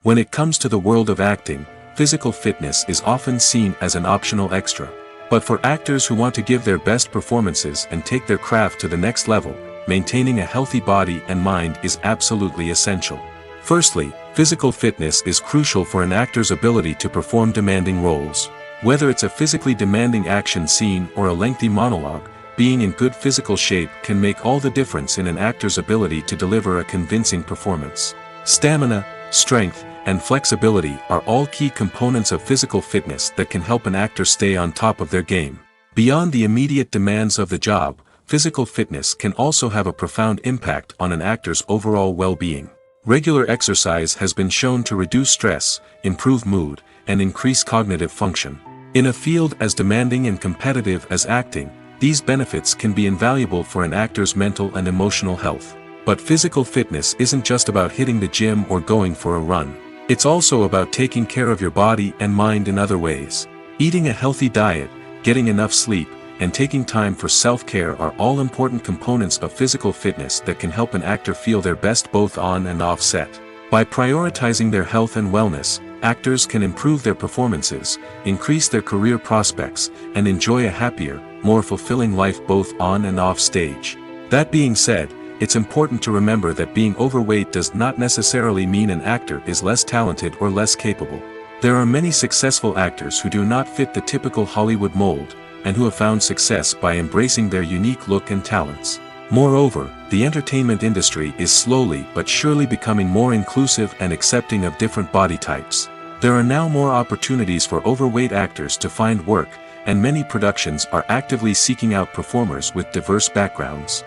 When it comes to the world of acting, physical fitness is often seen as an optional extra. But for actors who want to give their best performances and take their craft to the next level, maintaining a healthy body and mind is absolutely essential. Firstly, physical fitness is crucial for an actor's ability to perform demanding roles. Whether it's a physically demanding action scene or a lengthy monologue, being in good physical shape can make all the difference in an actor's ability to deliver a convincing performance. Stamina, strength, and flexibility are all key components of physical fitness that can help an actor stay on top of their game. Beyond the immediate demands of the job, physical fitness can also have a profound impact on an actor's overall well-being. Regular exercise has been shown to reduce stress, improve mood, and increase cognitive function. In a field as demanding and competitive as acting, these benefits can be invaluable for an actor's mental and emotional health. But physical fitness isn't just about hitting the gym or going for a run. It's also about taking care of your body and mind in other ways. Eating a healthy diet, getting enough sleep, and taking time for self-care are all important components of physical fitness that can help an actor feel their best both on and off set. By prioritizing their health and wellness, actors can improve their performances, increase their career prospects, and enjoy a happier, more fulfilling life both on and off stage. That being said, it's important to remember that being overweight does not necessarily mean an actor is less talented or less capable. There are many successful actors who do not fit the typical Hollywood mold, and who have found success by embracing their unique look and talents. Moreover, the entertainment industry is slowly but surely becoming more inclusive and accepting of different body types. There are now more opportunities for overweight actors to find work, and many productions are actively seeking out performers with diverse backgrounds.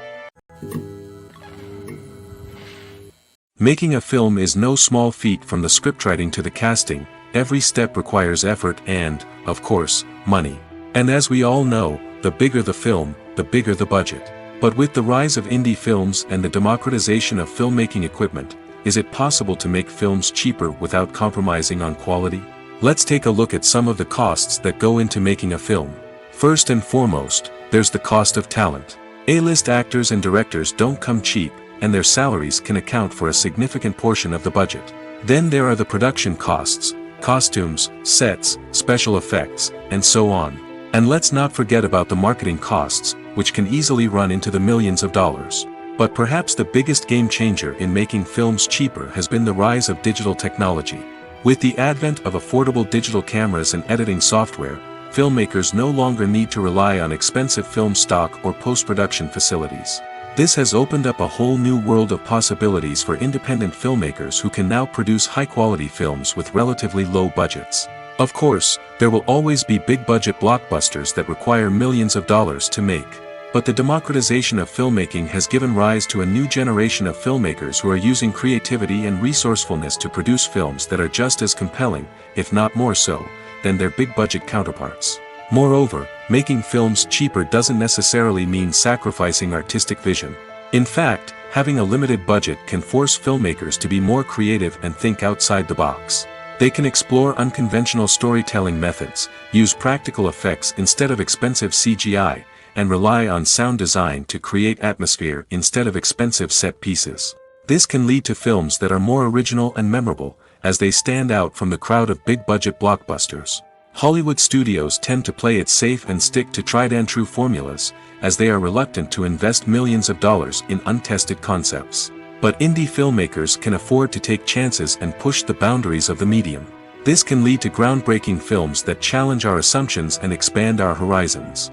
Making a film is no small feat. From the scriptwriting to the casting, every step requires effort and, of course, money. And as we all know, the bigger the film, the bigger the budget. But with the rise of indie films and the democratization of filmmaking equipment, is it possible to make films cheaper without compromising on quality? Let's take a look at some of the costs that go into making a film. First and foremost, there's the cost of talent. A-list actors and directors don't come cheap, and their salaries can account for a significant portion of the budget. Then there are the production costs, costumes, sets, special effects, and so on. And let's not forget about the marketing costs, which can easily run into the millions of dollars. But perhaps the biggest game changer in making films cheaper has been the rise of digital technology. With the advent of affordable digital cameras and editing software, filmmakers no longer need to rely on expensive film stock or post-production facilities. This has opened up a whole new world of possibilities for independent filmmakers who can now produce high-quality films with relatively low budgets. Of course, there will always be big-budget blockbusters that require millions of dollars to make. But the democratization of filmmaking has given rise to a new generation of filmmakers who are using creativity and resourcefulness to produce films that are just as compelling, if not more so, than their big-budget counterparts. Moreover, making films cheaper doesn't necessarily mean sacrificing artistic vision. In fact, having a limited budget can force filmmakers to be more creative and think outside the box. They can explore unconventional storytelling methods, use practical effects instead of expensive CGI, and rely on sound design to create atmosphere instead of expensive set pieces. This can lead to films that are more original and memorable, as they stand out from the crowd of big-budget blockbusters. Hollywood studios tend to play it safe and stick to tried-and-true formulas, as they are reluctant to invest millions of dollars in untested concepts. But indie filmmakers can afford to take chances and push the boundaries of the medium. This can lead to groundbreaking films that challenge our assumptions and expand our horizons.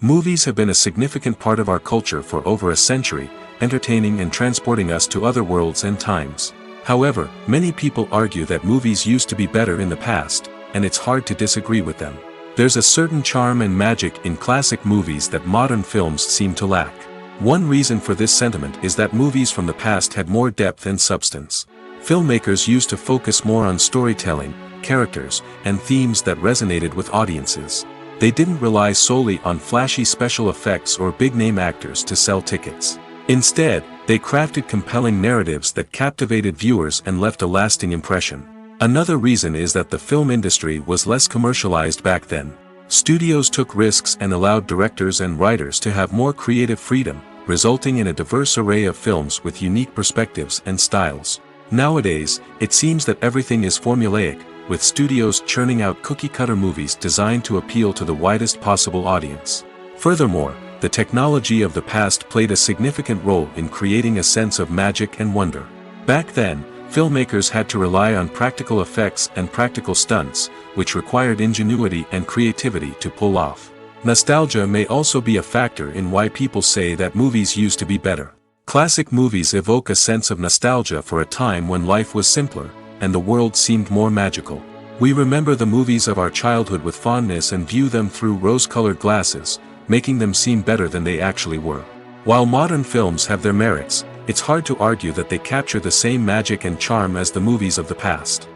Movies have been a significant part of our culture for over a century, entertaining and transporting us to other worlds and times. However, many people argue that movies used to be better in the past, and it's hard to disagree with them. There's a certain charm and magic in classic movies that modern films seem to lack. One reason for this sentiment is that movies from the past had more depth and substance. Filmmakers used to focus more on storytelling, characters, and themes that resonated with audiences. They didn't rely solely on flashy special effects or big-name actors to sell tickets. Instead, they crafted compelling narratives that captivated viewers and left a lasting impression. Another reason is that the film industry was less commercialized back then. Studios took risks and allowed directors and writers to have more creative freedom, resulting in a diverse array of films with unique perspectives and styles. Nowadays, it seems that everything is formulaic, with studios churning out cookie-cutter movies designed to appeal to the widest possible audience. Furthermore, the technology of the past played a significant role in creating a sense of magic and wonder. Back then, filmmakers had to rely on practical effects and practical stunts, which required ingenuity and creativity to pull off. Nostalgia may also be a factor in why people say that movies used to be better. Classic movies evoke a sense of nostalgia for a time when life was simpler, and the world seemed more magical. We remember the movies of our childhood with fondness and view them through rose-colored glasses, making them seem better than they actually were. While modern films have their merits, it's hard to argue that they capture the same magic and charm as the movies of the past.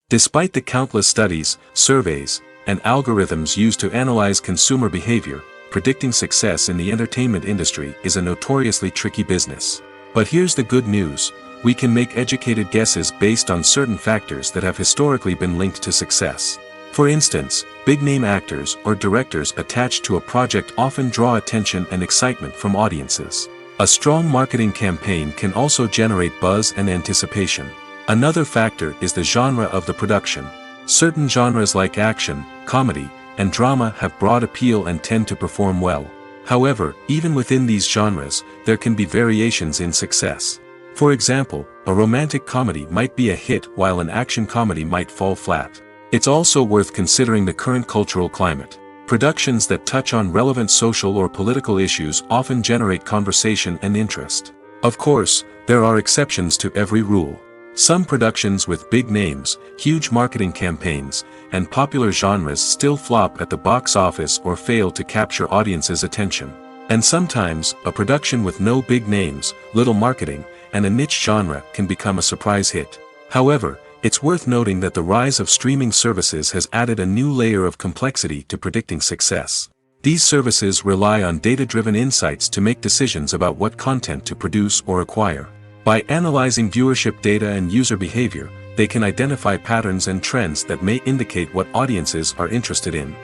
Despite the countless studies, surveys, and algorithms used to analyze consumer behavior, predicting success in the entertainment industry is a notoriously tricky business. But here's the good news: we can make educated guesses based on certain factors that have historically been linked to success. For instance, big-name actors or directors attached to a project often draw attention and excitement from audiences. A strong marketing campaign can also generate buzz and anticipation. Another factor is the genre of the production. Certain genres like action, comedy, and drama have broad appeal and tend to perform well. However, even within these genres, there can be variations in success. For example, a romantic comedy might be a hit while an action comedy might fall flat. It's also worth considering the current cultural climate. Productions that touch on relevant social or political issues often generate conversation and interest. Of course, there are exceptions to every rule. Some productions with big names, huge marketing campaigns, and popular genres still flop at the box office or fail to capture audiences' attention. And sometimes, a production with no big names, little marketing, and a niche genre can become a surprise hit. However, it's worth noting that the rise of streaming services has added a new layer of complexity to predicting success. These services rely on data-driven insights to make decisions about what content to produce or acquire. By analyzing viewership data and user behavior, they can identify patterns and trends that may indicate what audiences are interested in.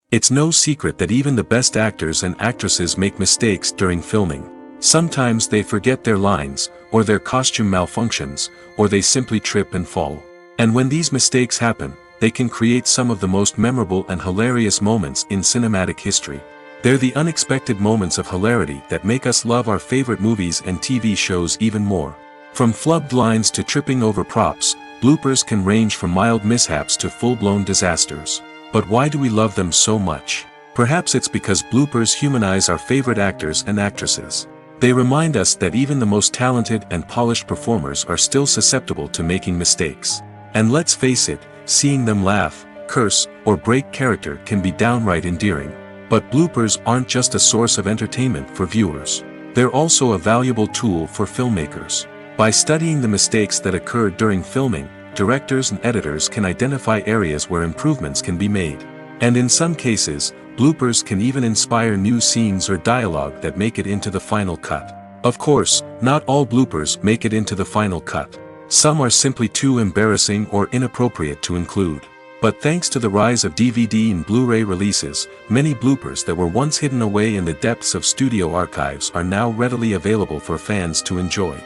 It's no secret that even the best actors and actresses make mistakes during filming. Sometimes they forget their lines, or their costume malfunctions, or they simply trip and fall. And when these mistakes happen, they can create some of the most memorable and hilarious moments in cinematic history. They're the unexpected moments of hilarity that make us love our favorite movies and TV shows even more. From flubbed lines to tripping over props, bloopers can range from mild mishaps to full-blown disasters. But why do we love them so much? Perhaps it's because bloopers humanize our favorite actors and actresses. They remind us that even the most talented and polished performers are still susceptible to making mistakes. And let's face it, seeing them laugh, curse, or break character can be downright endearing. But bloopers aren't just a source of entertainment for viewers. They're also a valuable tool for filmmakers. By studying the mistakes that occurred during filming, directors and editors can identify areas where improvements can be made. And in some cases, bloopers can even inspire new scenes or dialogue that make it into the final cut. Of course, not all bloopers make it into the final cut. Some are simply too embarrassing or inappropriate to include. But thanks to the rise of DVD and Blu-ray releases, many bloopers that were once hidden away in the depths of studio archives are now readily available for fans to enjoy.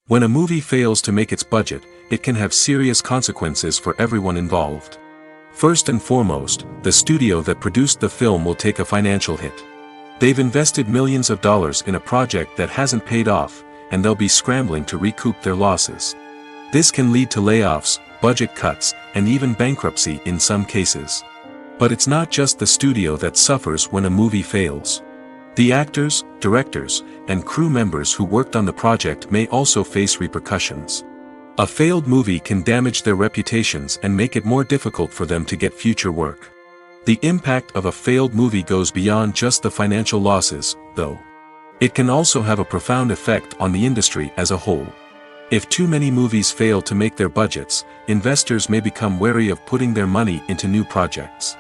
When a movie fails to make its budget, it can have serious consequences for everyone involved. First and foremost, the studio that produced the film will take a financial hit. They've invested millions of dollars in a project that hasn't paid off, and they'll be scrambling to recoup their losses. This can lead to layoffs, budget cuts, and even bankruptcy in some cases. But it's not just the studio that suffers when a movie fails. The actors, directors, and crew members who worked on the project may also face repercussions. A failed movie can damage their reputations and make it more difficult for them to get future work. The impact of a failed movie goes beyond just the financial losses, though. It can also have a profound effect on the industry as a whole. If too many movies fail to make their budgets, investors may become wary of putting their money into new projects.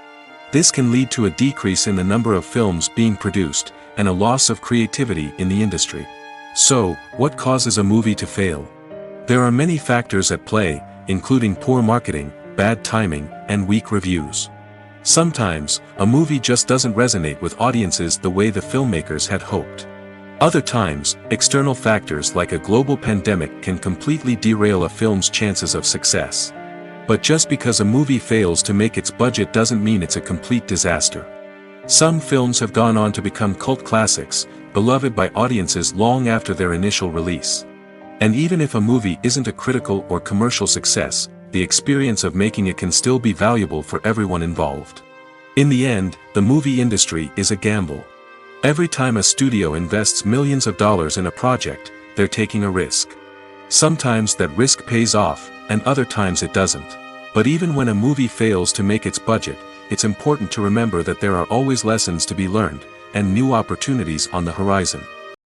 This can lead to a decrease in the number of films being produced, and a loss of creativity in the industry. So, what causes a movie to fail? There are many factors at play, including poor marketing, bad timing, and weak reviews. Sometimes, a movie just doesn't resonate with audiences the way the filmmakers had hoped. Other times, external factors like a global pandemic can completely derail a film's chances of success. But just because a movie fails to make its budget doesn't mean it's a complete disaster. Some films have gone on to become cult classics, beloved by audiences long after their initial release. And even if a movie isn't a critical or commercial success, the experience of making it can still be valuable for everyone involved. In the end, the movie industry is a gamble. Every time a studio invests millions of dollars in a project, they're taking a risk. Sometimes that risk pays off, and other times it doesn't. But even when a movie fails to make its budget, it's important to remember that there are always lessons to be learned, and new opportunities on the horizon.